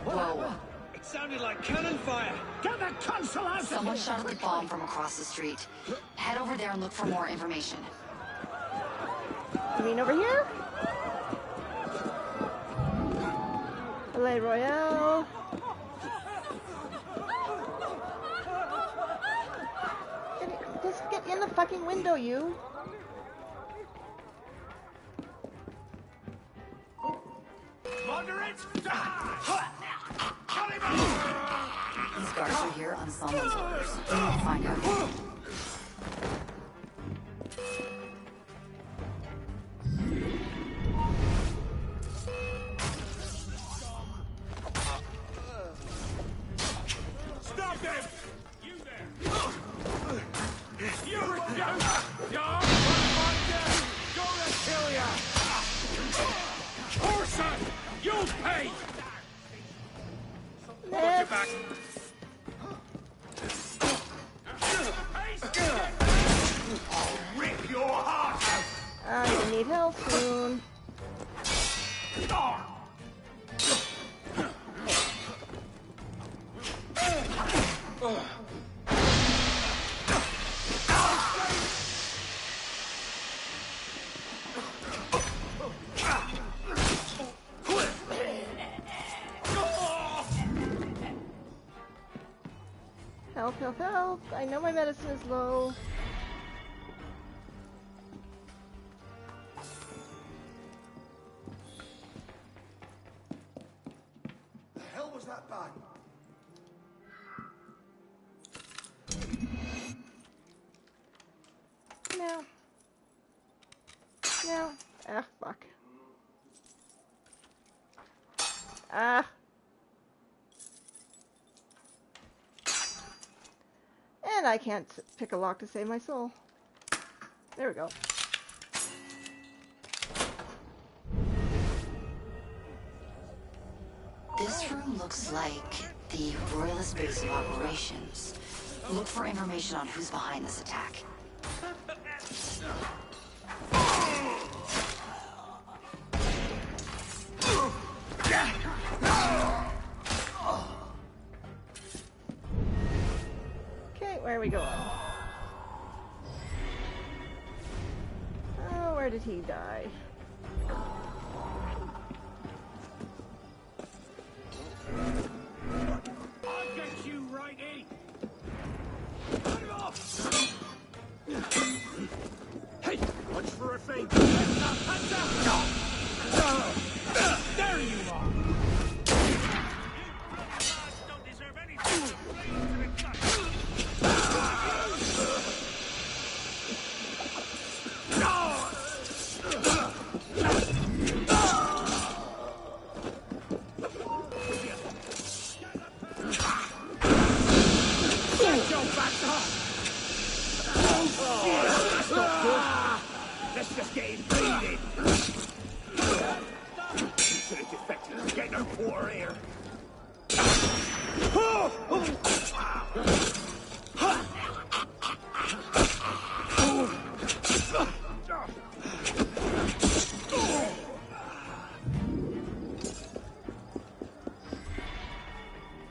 Whoa. It sounded like cannon fire. Get the console out! Someone shot at the bomb from across the street. Head over there and look for more information. You mean over here? Relay Royale. Just get in the fucking window, you. Moderate! These guards are here on someone's orders. Find out who. Stop them! You there! You return! You're gonna kill ya! Orson! You'll pay! Watch your back! I'll rip your heart out! I'm gonna need help soon. Help, help, help. I know my medicine is low. The hell was that bang? No. No. Ah, fuck. Ah. And I can't pick a lock to save my soul. There we go. This room looks like the Royalist base of operations. Look for information on who's behind this attack. Okay, where are we going? Oh, where did he die? I'll get you, righty! Cut it off! Hey, watch for a feint! Hands up! There you are! Don't deserve anything! Let's just get him bleeding. Should have defected. Get no quarter here.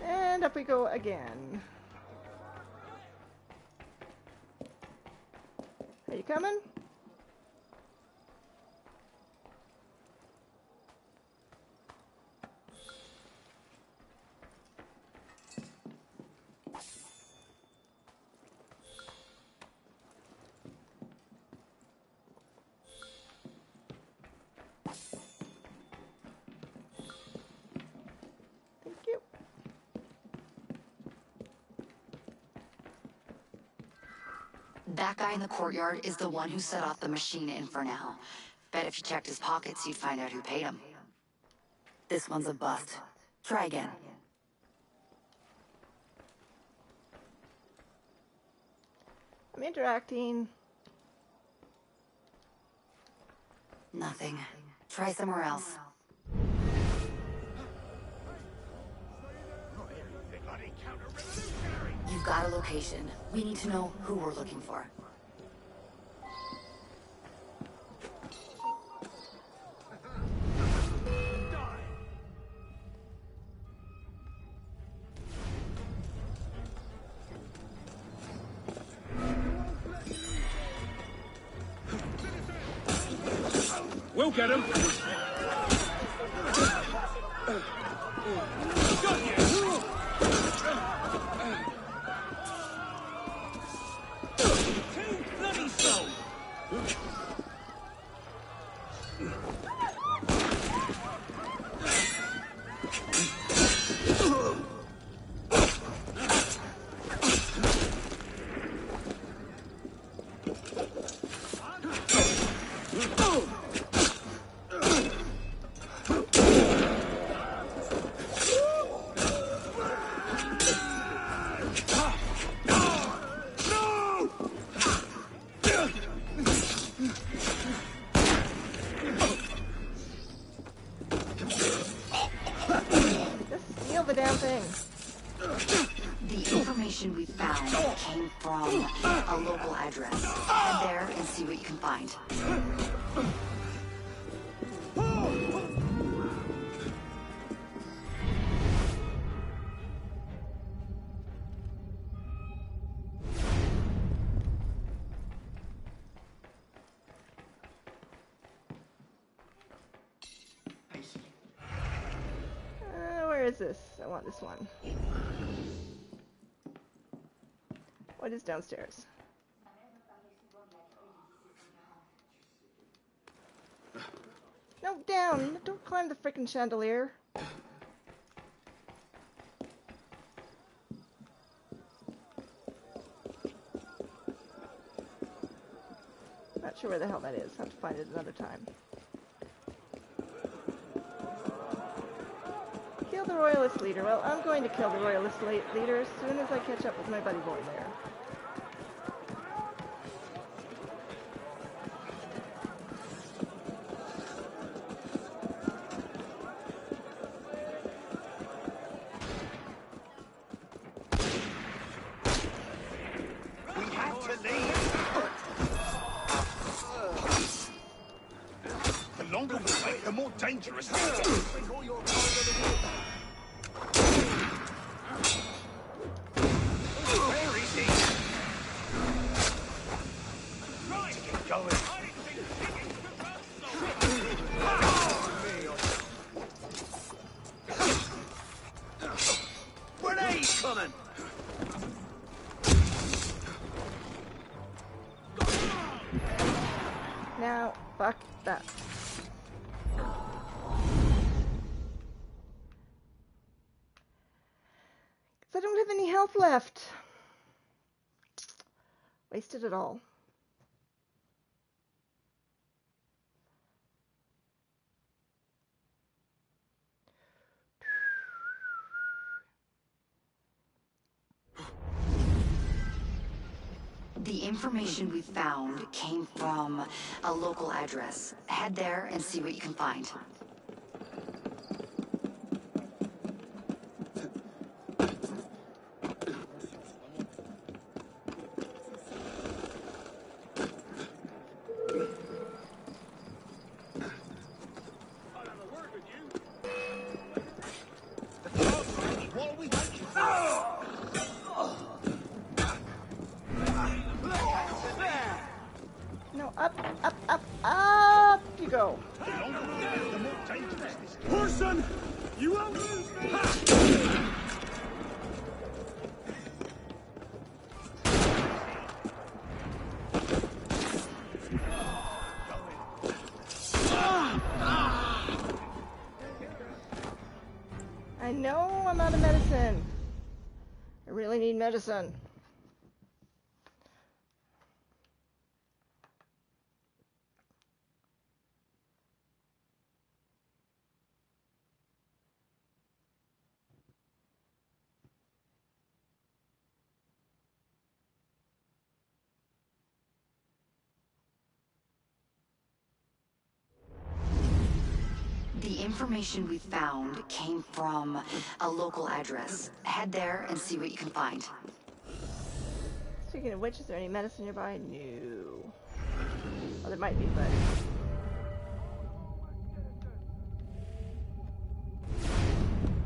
And up we go again. Are you coming? Thank you. That guy in the courtyard is the one who set off the machine Infernal. Bet if you checked his pockets, you'd find out who paid him. This one's a bust. Try again. I'm interacting. Nothing. Try somewhere else. You've got a location. We need to know who we're looking for. We'll get him. Got you. Too bloody slow. The damn thing. The information we found came from a local address. Head there and see what you can find. Where is this? I want this one. What is downstairs? No, down! Don't climb the frickin' chandelier. Not sure where the hell that is. Have to find it another time. Kill the royalist leader. Well, I'm going to kill the royalist leader as soon as I catch up with my buddy boy there. We have to leave. The longer we wait, the more dangerous it is. Where is he? Right. To get going. Grenade coming! Now, fuck that. I don't have any health left. Wasted it all. The information we found came from a local address. Head there and see what you can find. No, up, up, up, up you go. Person, you won't lose me! I know I'm out of medicine. I really need medicine. The information we found came from a local address. Head there and see what you can find. Speaking of which, is there any medicine nearby? No. Well, there might be, but...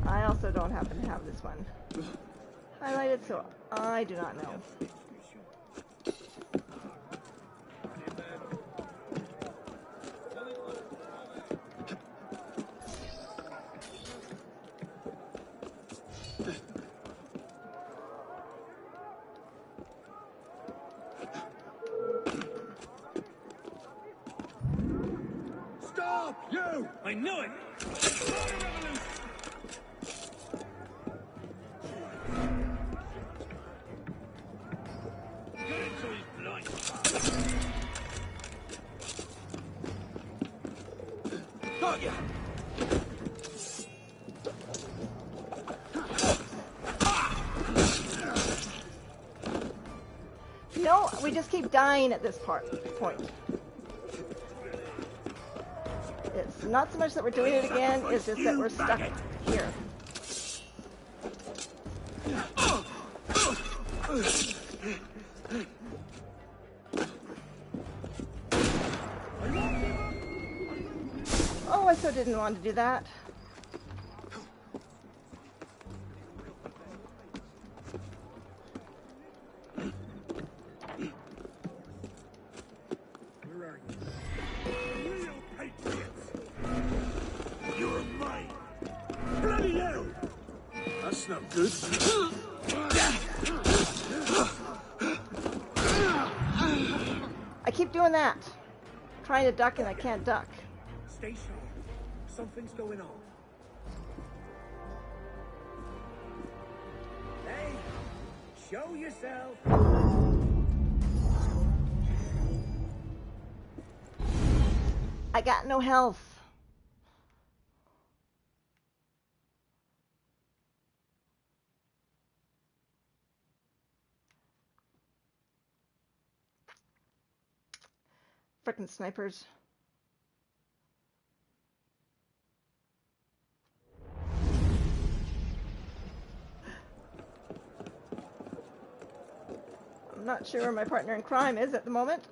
I also don't happen to have this one highlighted, so I do not know. Stop, you! I knew it! Got ya! You know, we just keep dying at this point. It's not so much that we're doing it again, it's just that we're stuck here. Oh, I so didn't want to do that. Where are you? Real patriots! You're mine! Bloody hell! That's not good. I keep doing that. Trying to duck and I can't duck. Stay sharp. Something's going on. Hey! Show yourself! I got no health. Frickin' snipers. I'm not sure where my partner in crime is at the moment.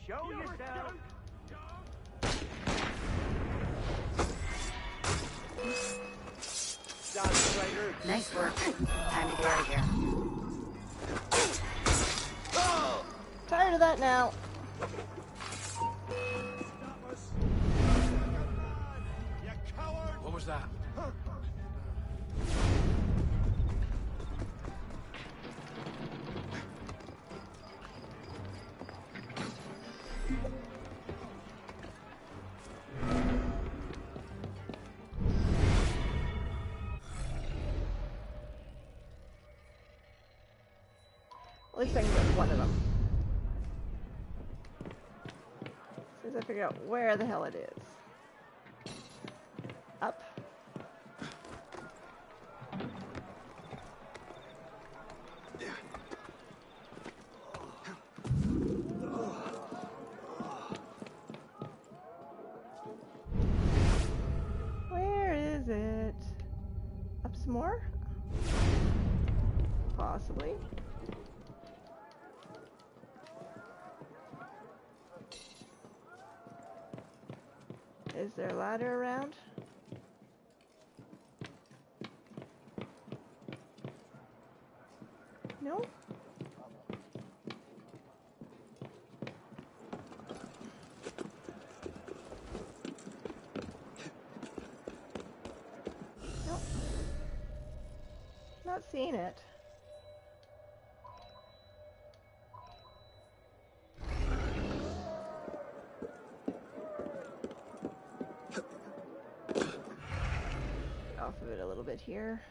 Show yourself! Nice work. Time to get out of here. Tired of that now. What was that? At least I can get one of them. As soon as I figure out where the hell it is. Up. Where is it? Up some more? Possibly. Is there a ladder around? No? Nope. Not seeing it. Off of it a little bit here.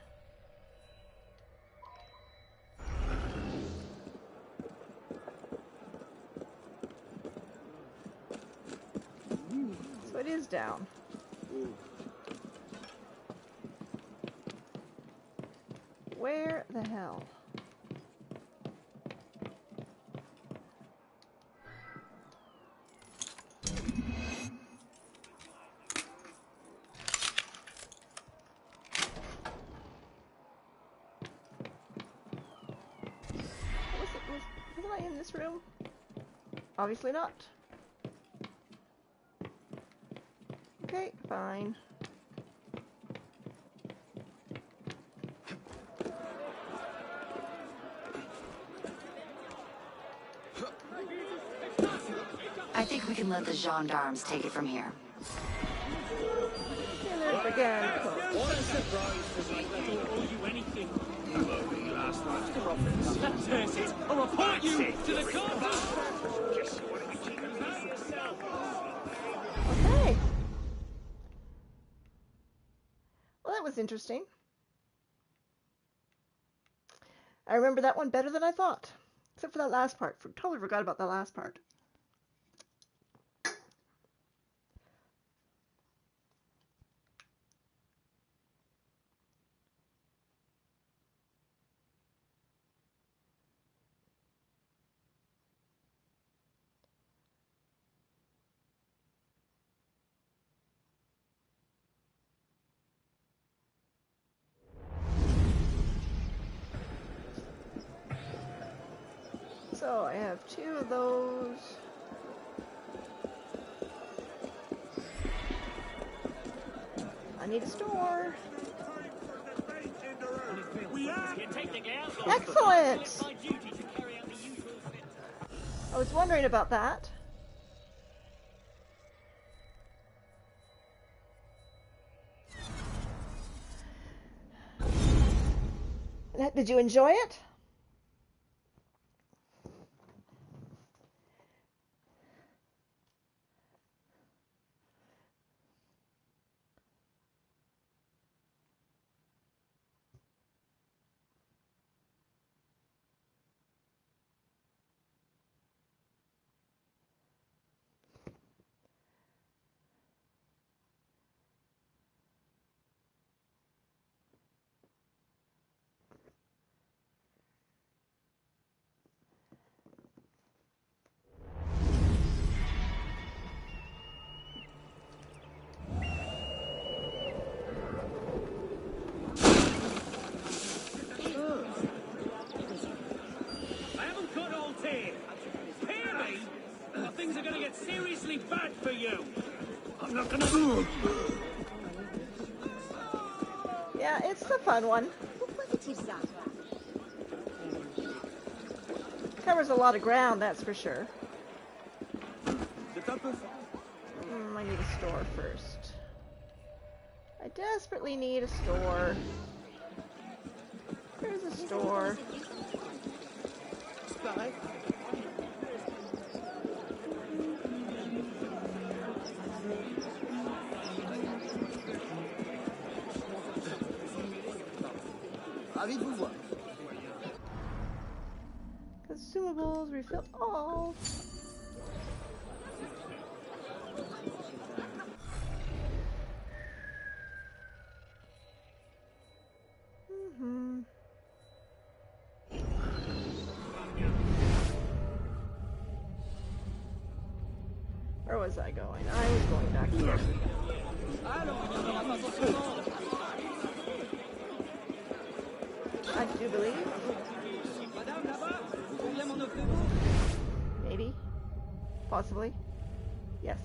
down. Where the hell? Wasn't I in this room? Obviously not. Okay, fine. I think we can let the gendarmes take it from here. What a surprise tonight. I don't owe you anything. You owe me last night's profits. That's it. I'll report you to the court. Okay. Well, that was interesting. I remember that one better than I thought. Except for that last part. Totally forgot about the last part. So I have 2 of those. I need a store. Excellent! I was wondering about that. Did you enjoy it? I haven't got all day. Hear me? Or things are going to get seriously bad for you. I'm not going to... Yeah, it's a fun one. Covers a lot of ground, that's for sure. I need a store first. I desperately need a store. There's a store. Ravi de vous voir. Consumables, refill all. Where was I going? I was going back here. I do believe. Maybe. Possibly. Yes.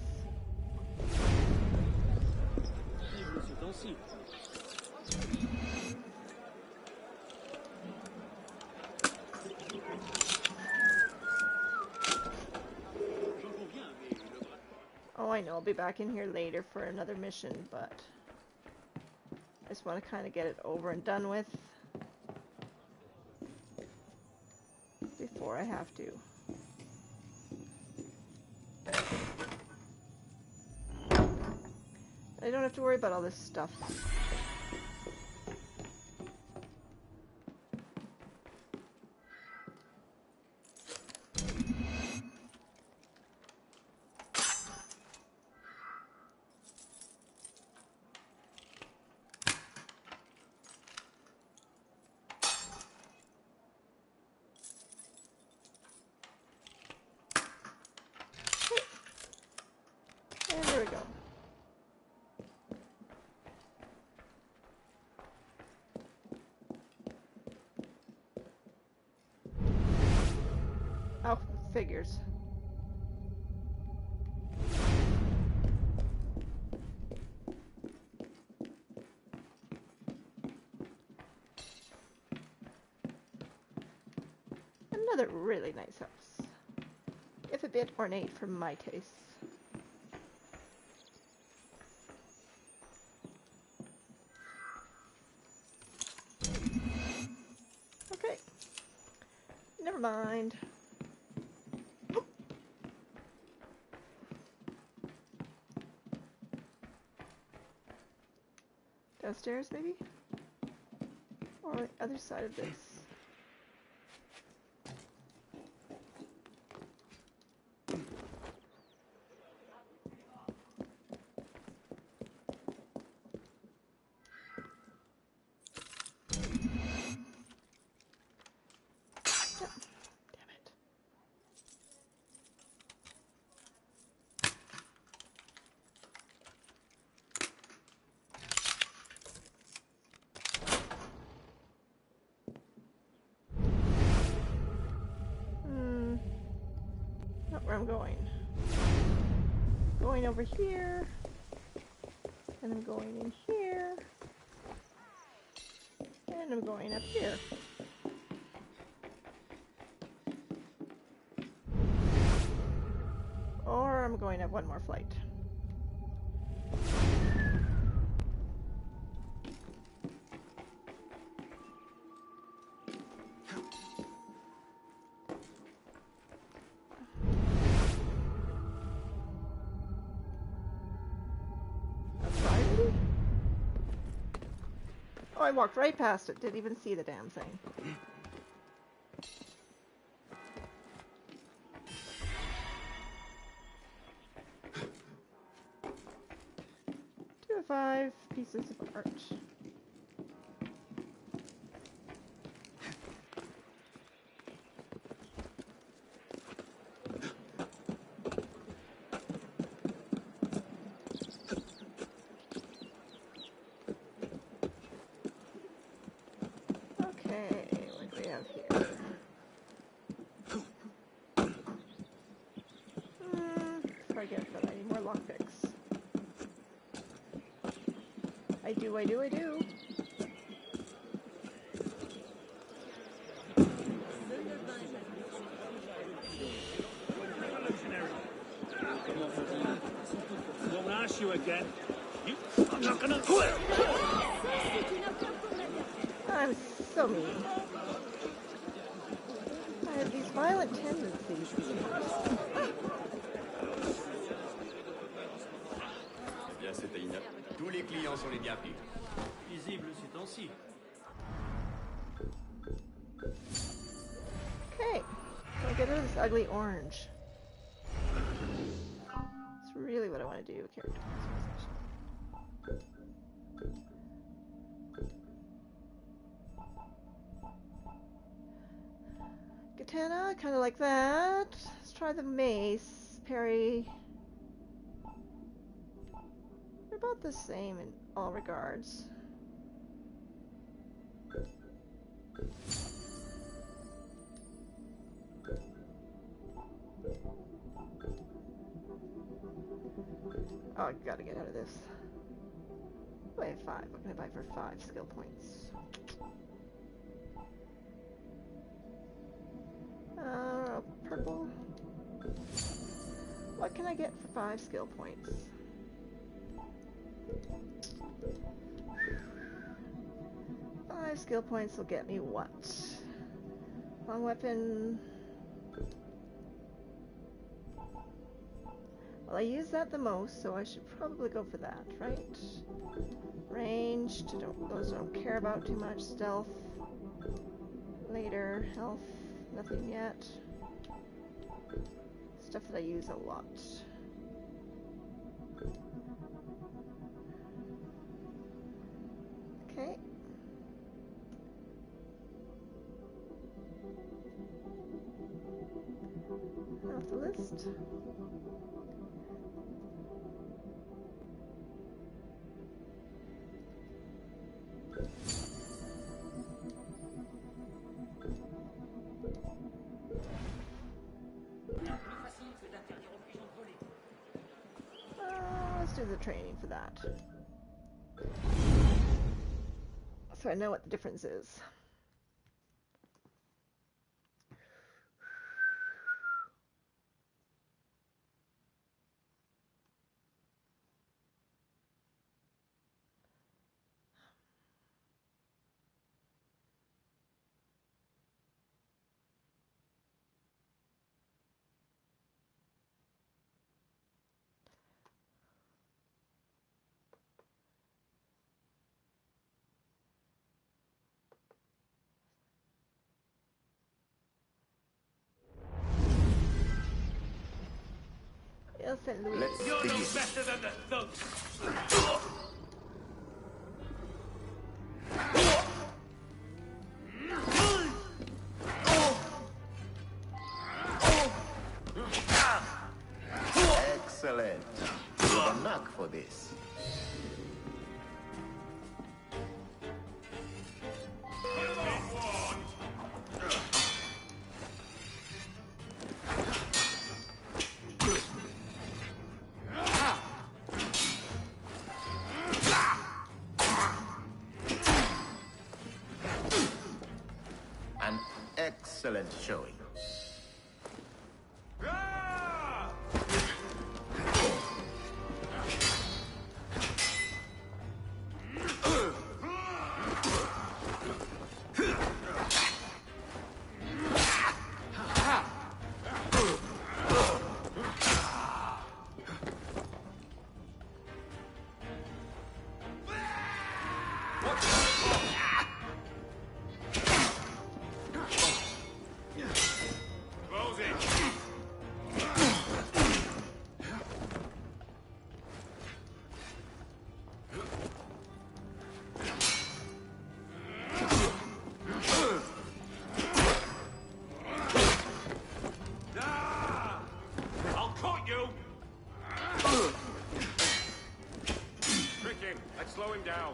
Oh, I know. I'll be back in here later for another mission, but I just want to kind of get it over and done with before I have to. I don't have to worry about all this stuff. Figures. Another really nice house. If a bit ornate for my taste. Okay. Never mind. Downstairs, maybe? Or the other side of this. Not where I'm going. Going over here. And I'm going in here. And I'm going up here. Or I'm going up one more flight. Oh, I walked right past it. Didn't even see the damn thing. 2 of 5 pieces of art. I do. Won't ask you again. I'm not gonna. I'm so mean. I have these violent tendencies. Eh bien, c'était inapte. Tous les clients sont les bienvenus. Visible ces temps-ci. Okay, so get rid of this ugly orange. That's really what I want to do. Character customization. Katana, kind of like that. Let's try the mace. Parry. They're about the same in all regards. Oh, I gotta get out of this. Oh, I have 5. What can I buy for 5 skill points? Purple. What can I get for 5 skill points? Five skill points will get me what? Long weapon. Well, I use that the most, so I should probably go for that, right? Ranged, those I don't care about too much. Stealth. Later. Health. Nothing yet. Stuff that I use a lot. Okay. Off the list. is the training for that. So I know what the difference is. You're Let's begin. no better than the thugs. Excellent. You have a knack for this. An excellent showing. Slow him down.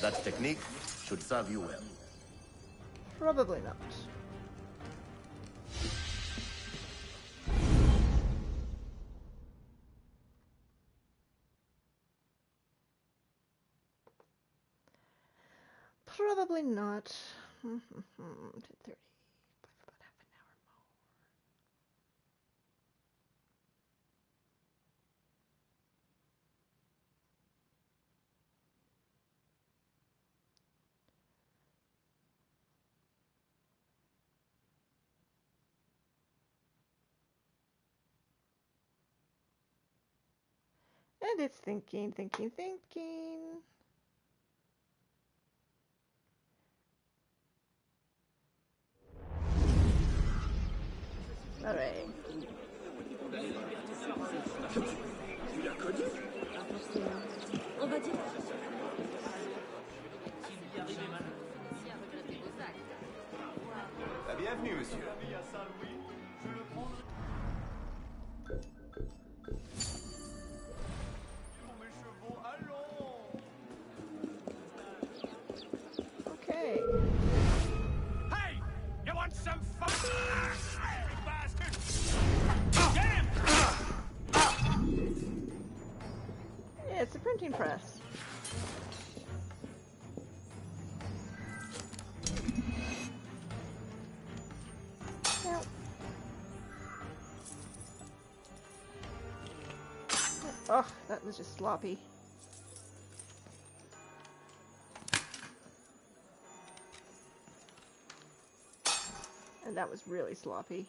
That technique should serve you well. Probably not. Probably not. 10:30. About half an hour more. And it's thinking. All right. On va dire. La bienvenue, monsieur. Okay. Hey! You want some fun? You bastard! Get him! Yeah, it's a printing press. Now, oh, that was just sloppy. And that was really sloppy.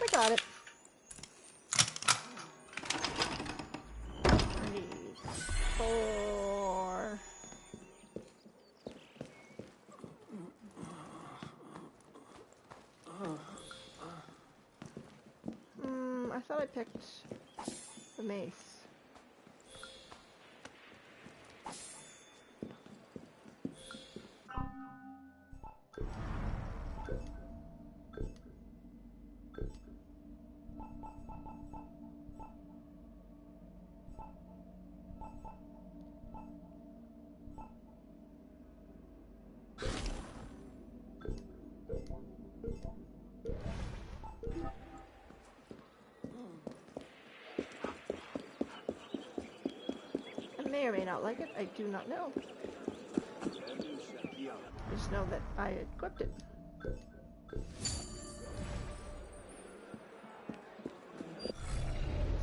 I got it. 4. I thought I picked the mace. I may or may not like it. I do not know. I just know that I equipped it.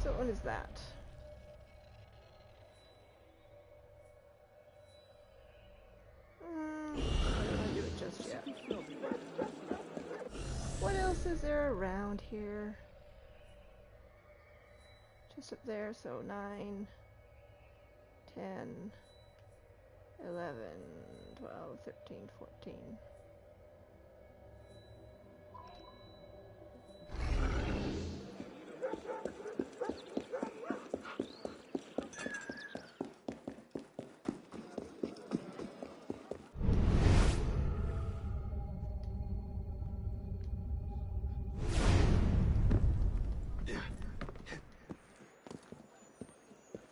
So what is that? I don't want to do it just yet. What else is there around here? Just up there, so 9, 10, 11, 12, 13, 14.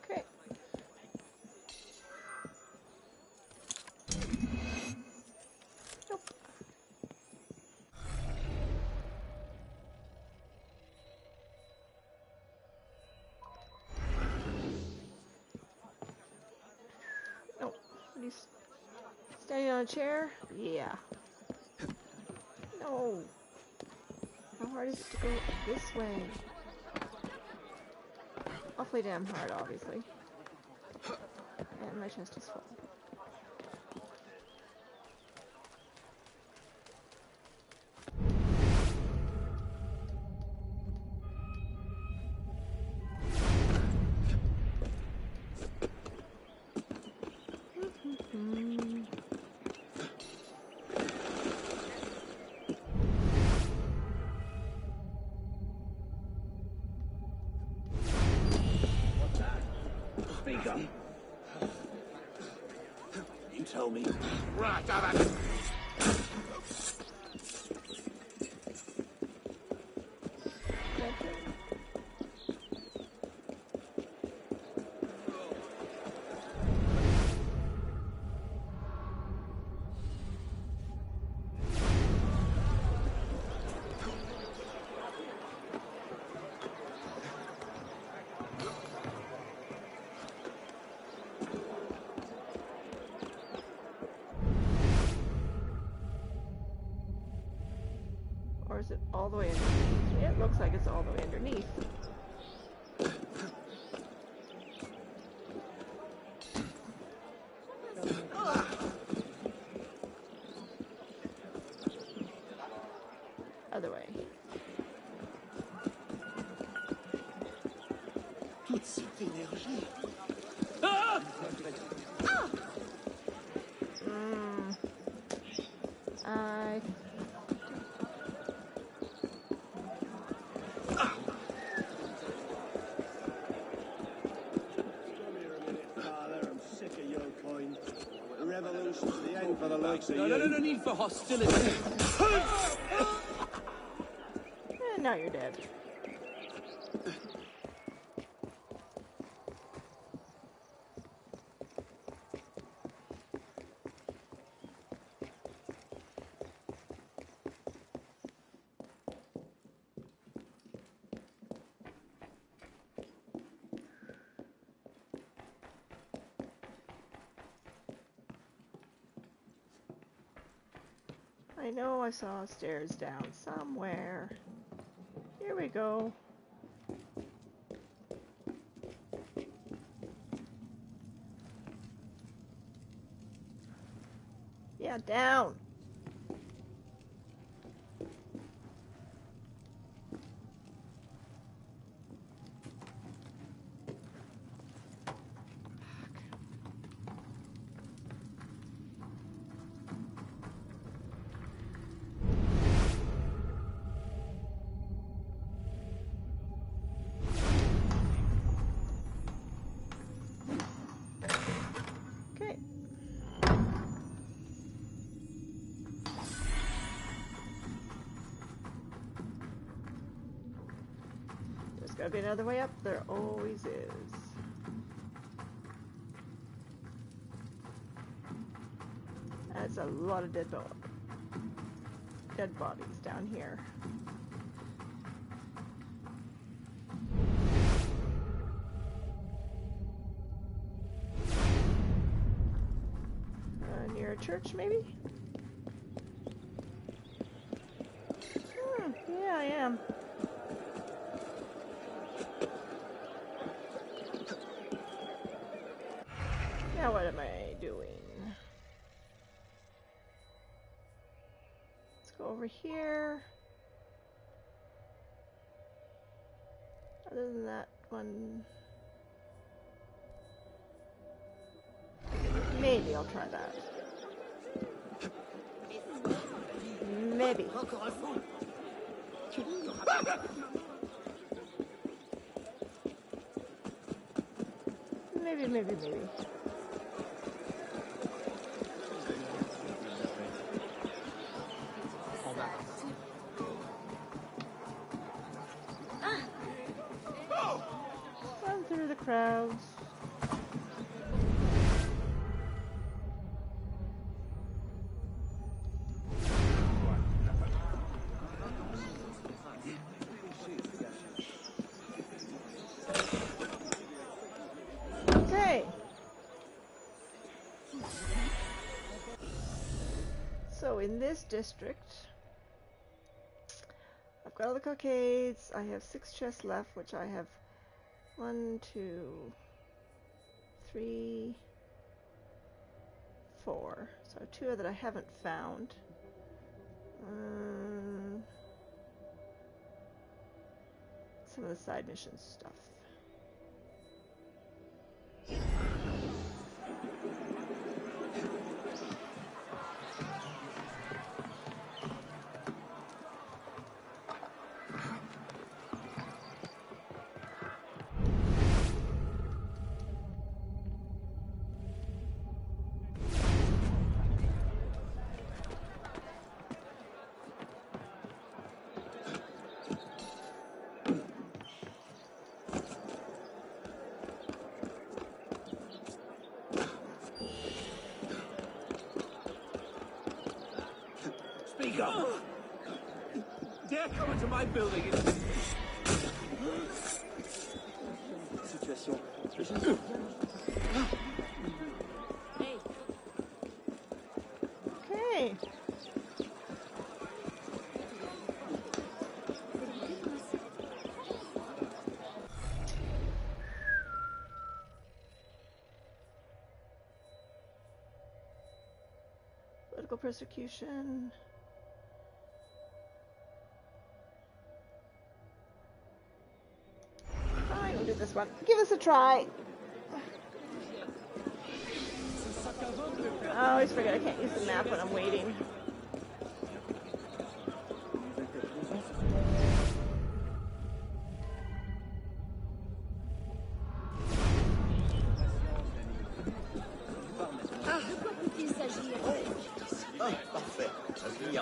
Okay. Nope. Nope. Are you standing on a chair? Yeah. No. How hard is it to go this way? Awfully damn hard, obviously. And my chest is full. Speak up. You tell me. Right, have it. Or is it all the way underneath? It looks like it's all the way underneath. Other way. Toute cette énergie. I... Father, I'm sick of your kind. The revolution's the end for the likes of you. No need for hostility. And now you're dead. I know I saw stairs down somewhere. Here we go. Yeah, down. Okay. There's gotta be another way up. There always is. That's a lot of dead bodies down here. Near a church, maybe? Yeah, I am. Now what am I doing? Let's go over here. Other than that one, maybe I'll try that. Maybe. Maybe. Run through the crowds. Okay. So in this district, I've got all the cockades. I have 6 chests left, which I have 1, 2, 3, 4. So 2 that I haven't found. Some of the side mission stuff. Speak up! Dare come into my building and... Situation. Okay. Political persecution. I'm gonna do this one. Give us a try. I always forget I can't use the map when I'm waiting. Parfait. Ça se lit.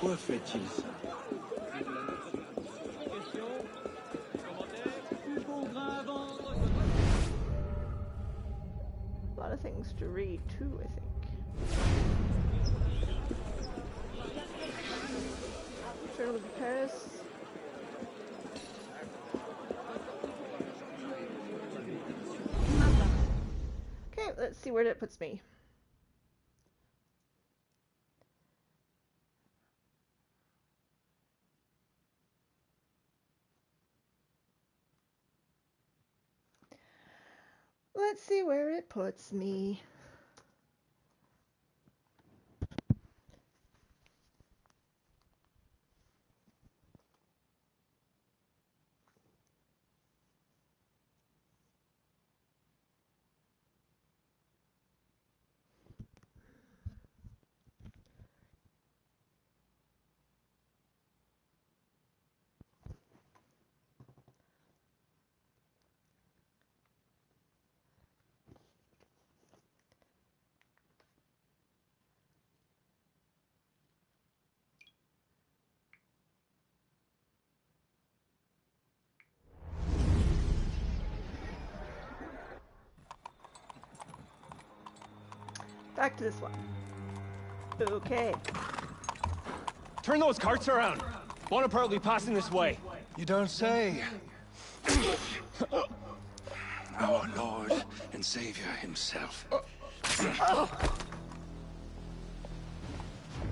Pourquoi fait-il ça? A lot of things to read too, I think. Journal of Paris. Okay, let's see where that puts me. Let's see where it puts me. Back to this one. Okay. Turn those carts around. Bonaparte will be passing this way. You don't say. Our Lord and Savior himself.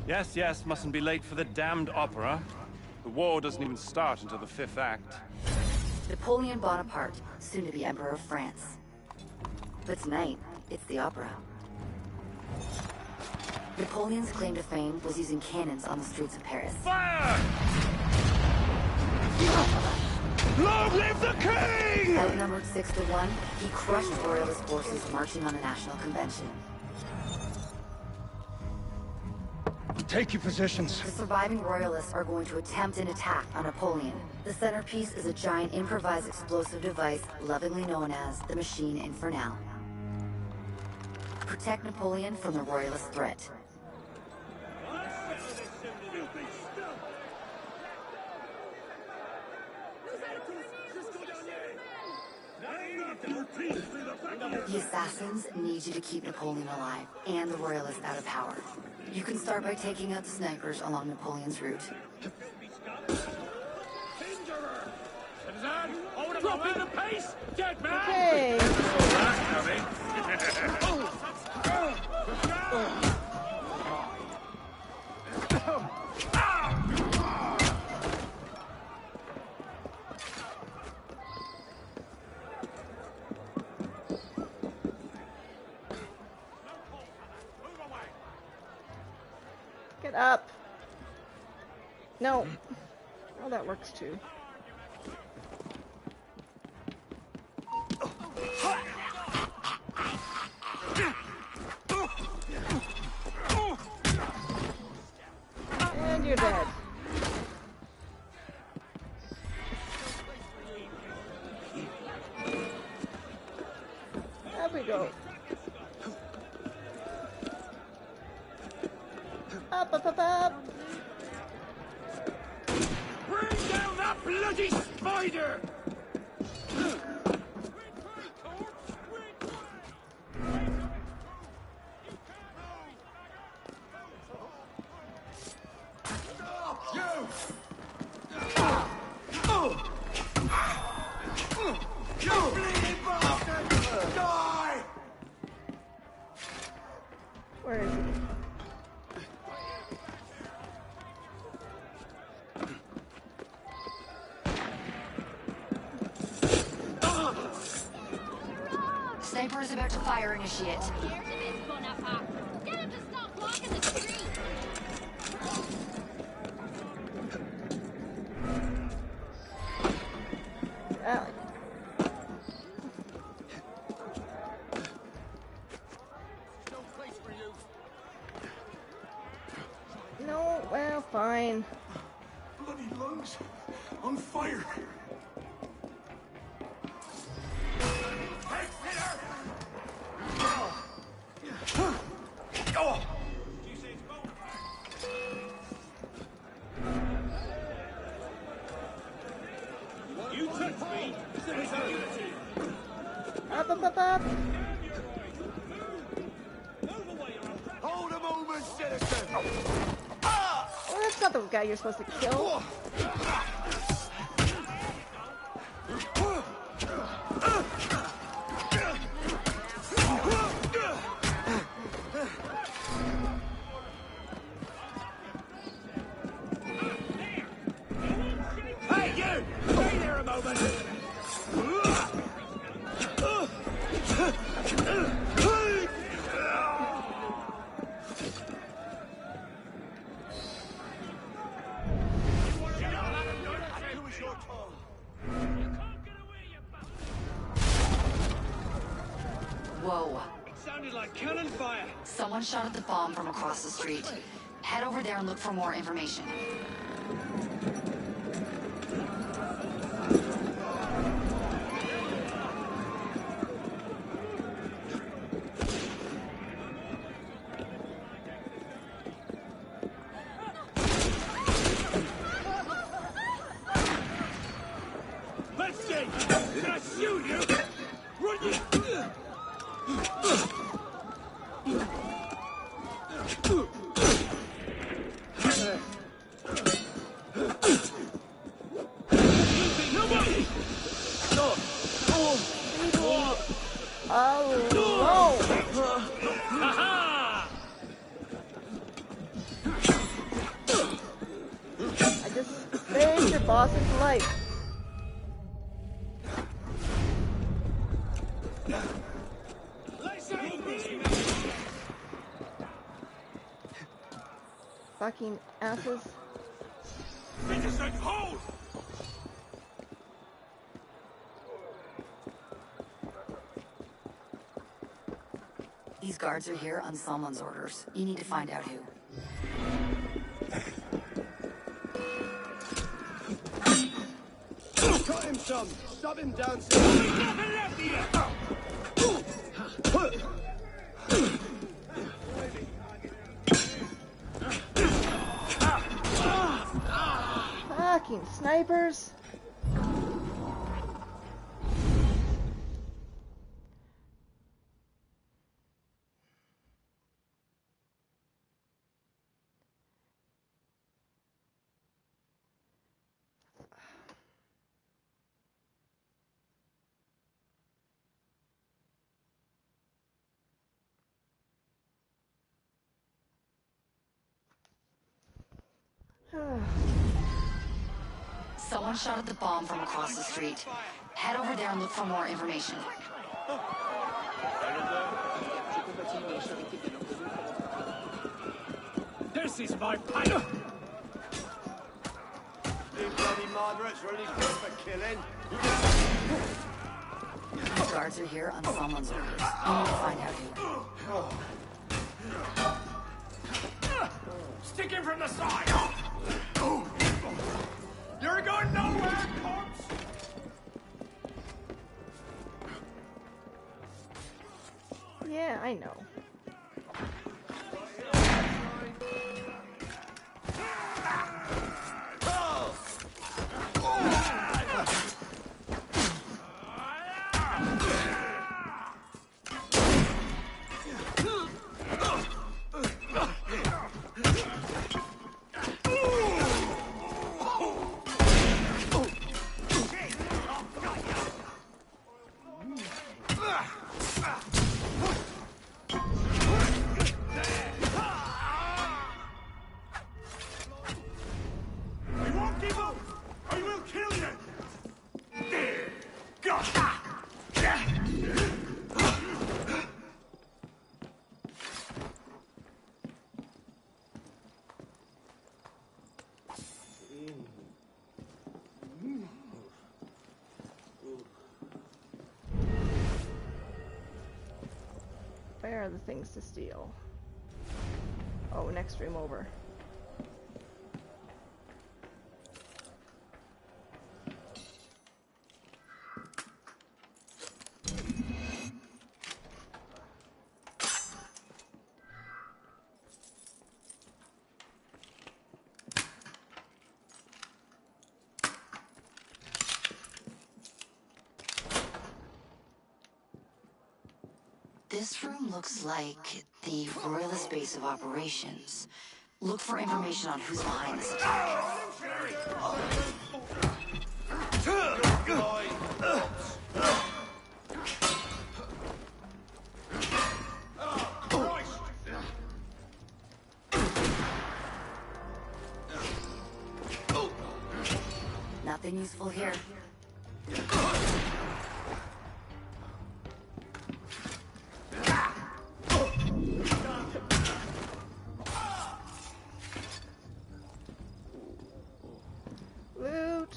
Yes, yes, mustn't be late for the damned opera. The war doesn't even start until the 5th act. Napoleon Bonaparte, soon to be Emperor of France. But tonight, it's the opera. Napoleon's claim to fame was using cannons on the streets of Paris. Fire! Long live the king! Outnumbered 6-1, he crushed royalist forces marching on the National Convention. Take your positions. The surviving royalists are going to attempt an attack on Napoleon. The centerpiece is a giant improvised explosive device lovingly known as the Machine Infernale. Protect Napoleon from the royalist threat. The assassins need you to keep Napoleon alive and the royalists out of power. You can start by taking out the snipers along Napoleon's route. Dropping the pace, dead man! Okay. Get up. No. Oh, that works too. And you're dead. There we go. Up, up, up, up. Bring down that bloody spider! Where is he? Sniper is about to fire, initiate. Get him to stop blocking the street! No, well, fine. Bloody lungs on fire. You touch me, there's immunity! Up, up, up, up. Hold a moment, citizen. Oh, that's not the guy you're supposed to kill. Hey, you! Stay there a moment! Whoa. It sounded like cannon fire! Someone shot at the bomb from across the street. Head over there and look for more information. Let's see! Can I shoot you? Run you! Oh, I just saved your boss's life. Fucking asses. Hold! These guards are here on someone's orders. You need to find out who. Cut him some! Stop him downstairs! Fucking snipers. Someone shot at the bomb from across the street. Head over there and look for more information. This is my pipe! You bloody moderates really good for killing. These guards are here on someone's orders. You need to find out who. Stick him from the side! You're going nowhere, corpse! Yeah, I know. Where are the things to steal? Oh, next room over. This room looks like the Royalist base of operations. Look for information on who's behind this attack. Nothing useful here. Loot.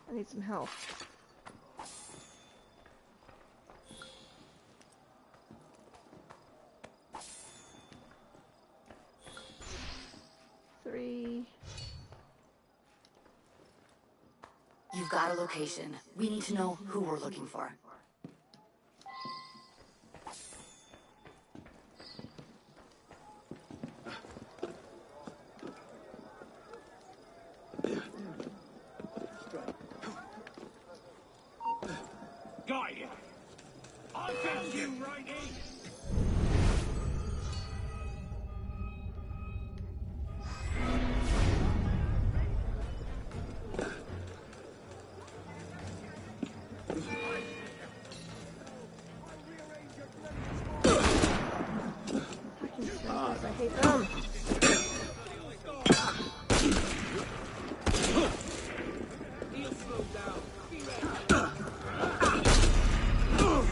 I need some help. Three. You've got a location. We need to know who we're looking for. Got you! I'll get you right in! hate them.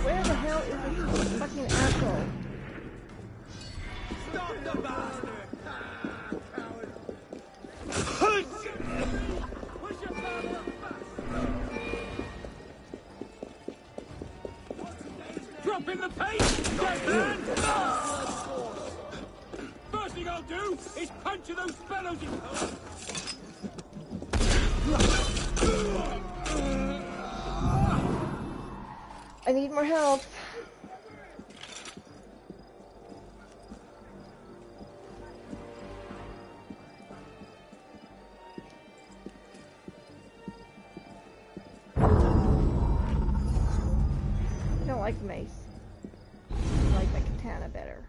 Where the hell is this fucking asshole? Stop the bastard! Drop in the pace! Dead man! First thing I'll do is puncture those fellows in... I need more help. I don't like mace. I like my katana better.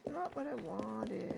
Not what I wanted.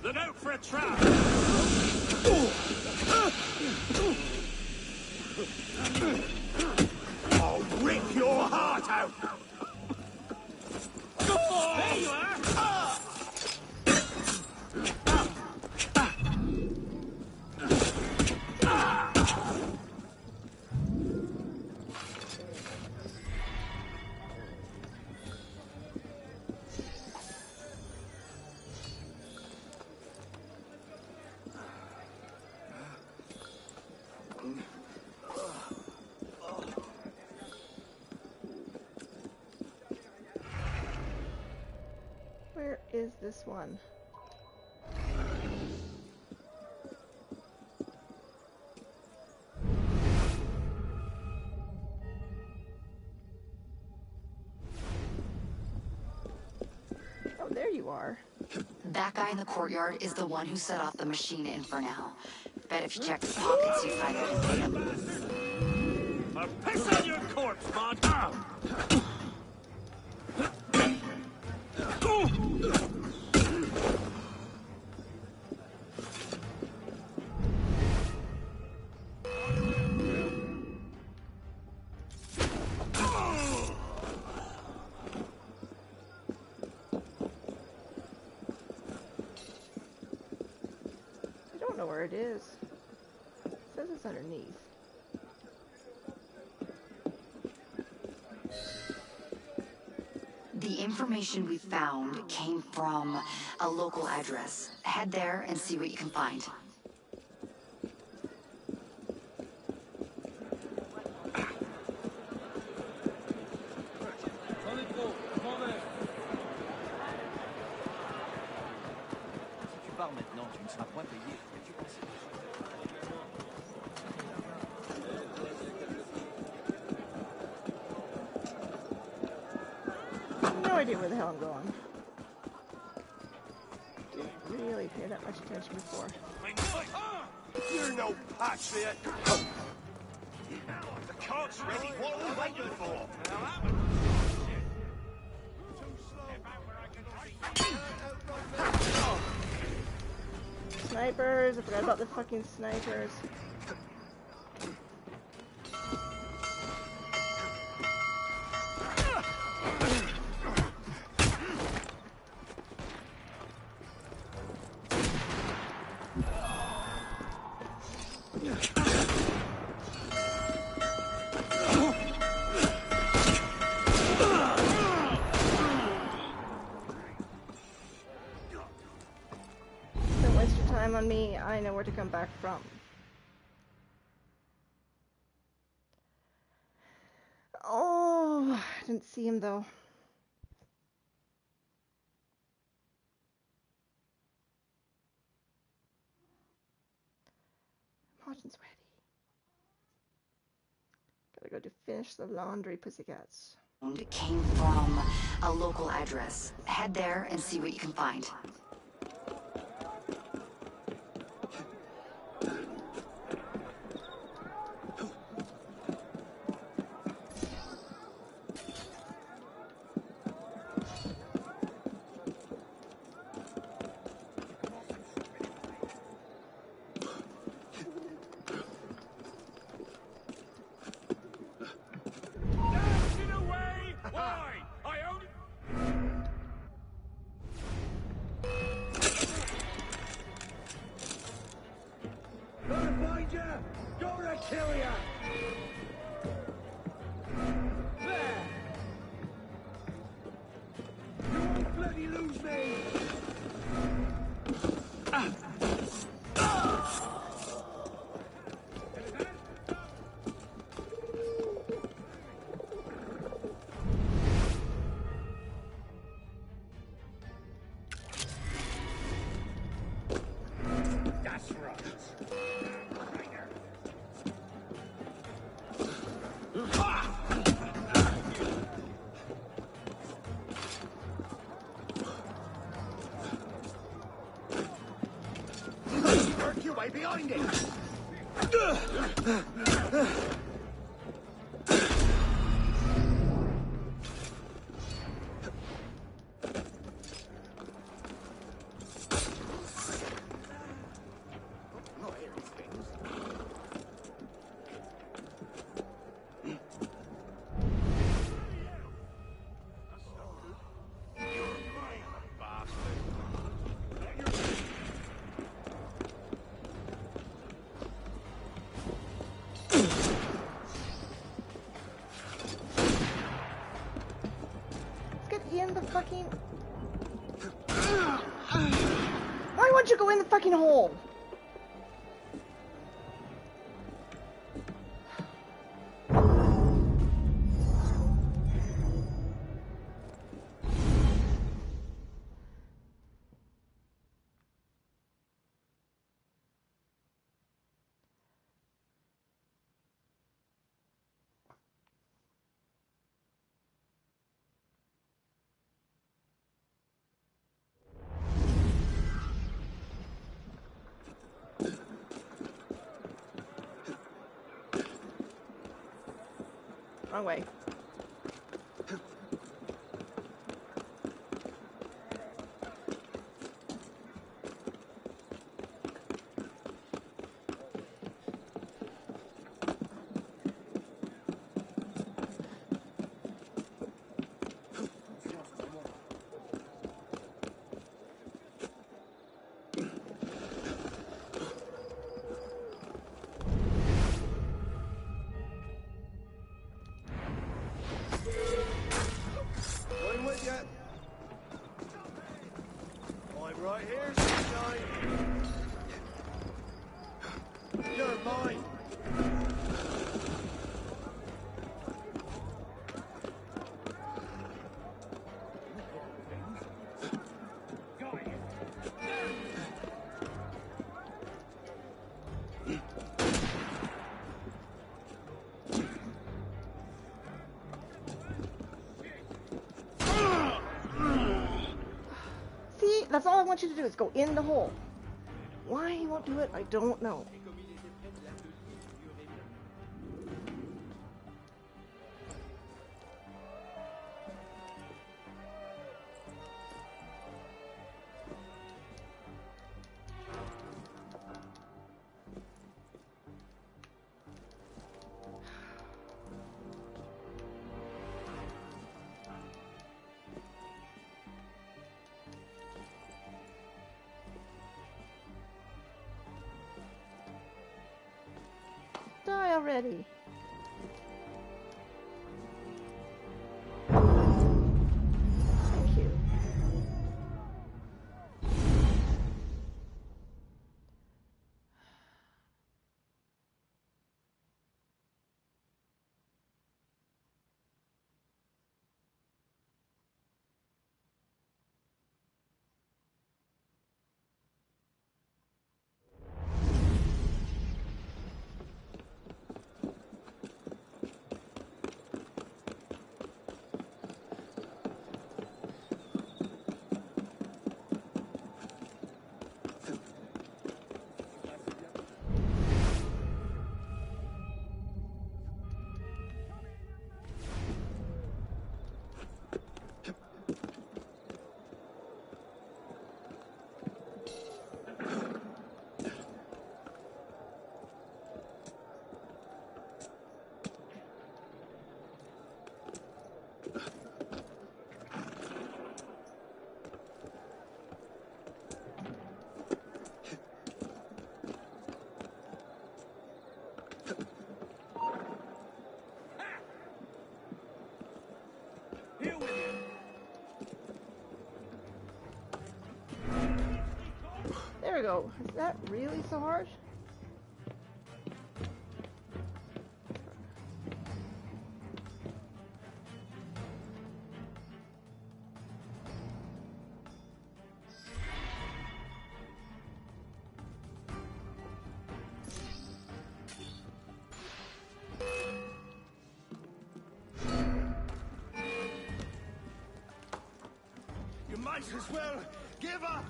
Look out for a trap! I'll rip your heart out! There you are! Where is this one? Oh, there you are. That guy in the courtyard is the one who set off the machine in for now. Bet if you check his pockets, you'd find out who paid him. I'll piss on your corpse, Mod! I don't know where it is. It says it's underneath. The information we found came from a local address. Head there and see what you can find. No idea where the hell I'm going. Didn't really pay that much attention before. You're no patriot! The cart's ready, what are we waiting for? snipers. I forgot about the fucking snipers. Don't waste your time on me. I know where to come back from. Oh, I didn't see him though. Martin's ready. Gotta go to finish the laundry, pussycats. It came from a local address. Head there and see what you can find. Gonna find ya! Gonna kill ya! There! You won't bloody lose me! That's right. Work your way behind it! Not hearing things. Let's get in the fucking... Why won't you go in the fucking hole? Wrong way. Going with ya. I'm right here, sunshine. You're mine. See, that's all I want you to do is go in the hole. Why he won't do it, I don't know. already. Thank you. There we go. Is that really so hard? You might as well give up.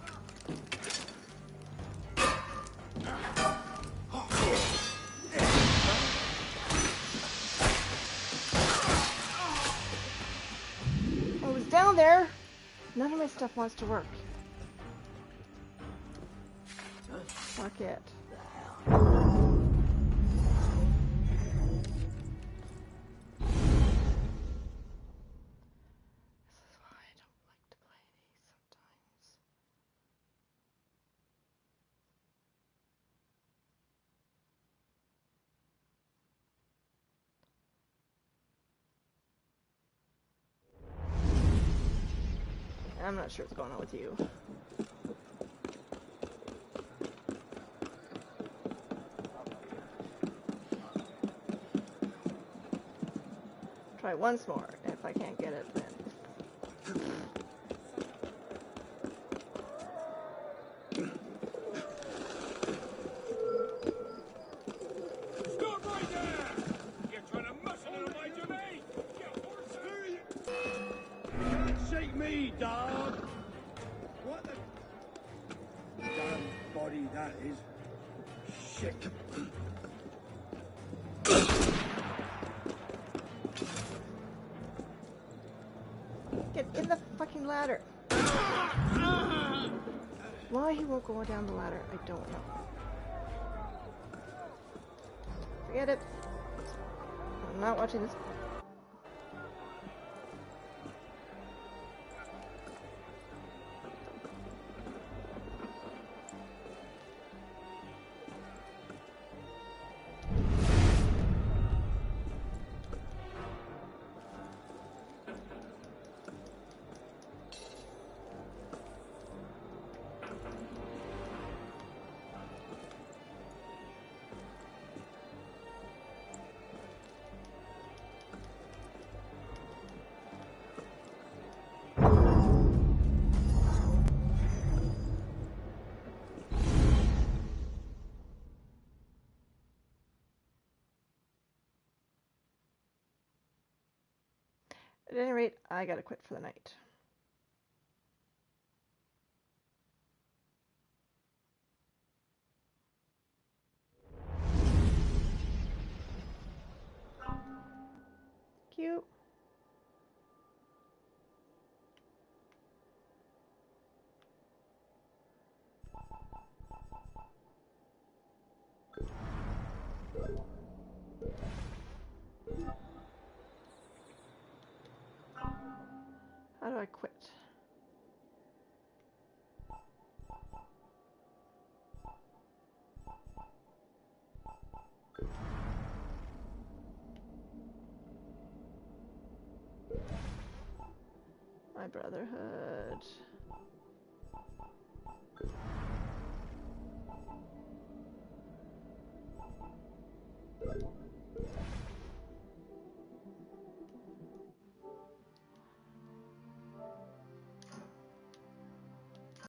I was down there. None of my stuff wants to work. Fuck it. I'm not sure what's going on with you. Try once more. If I can't get it, then... Stop right there! You're trying to muscle it away to me! You can't shake me, dog! What the... Damn body that is. Shit. Get in the fucking ladder. Why he won't go down the ladder, I don't know. Forget it. I'm not watching this. At any rate, I gotta quit for the night. Cute. How do I quit? Brotherhood.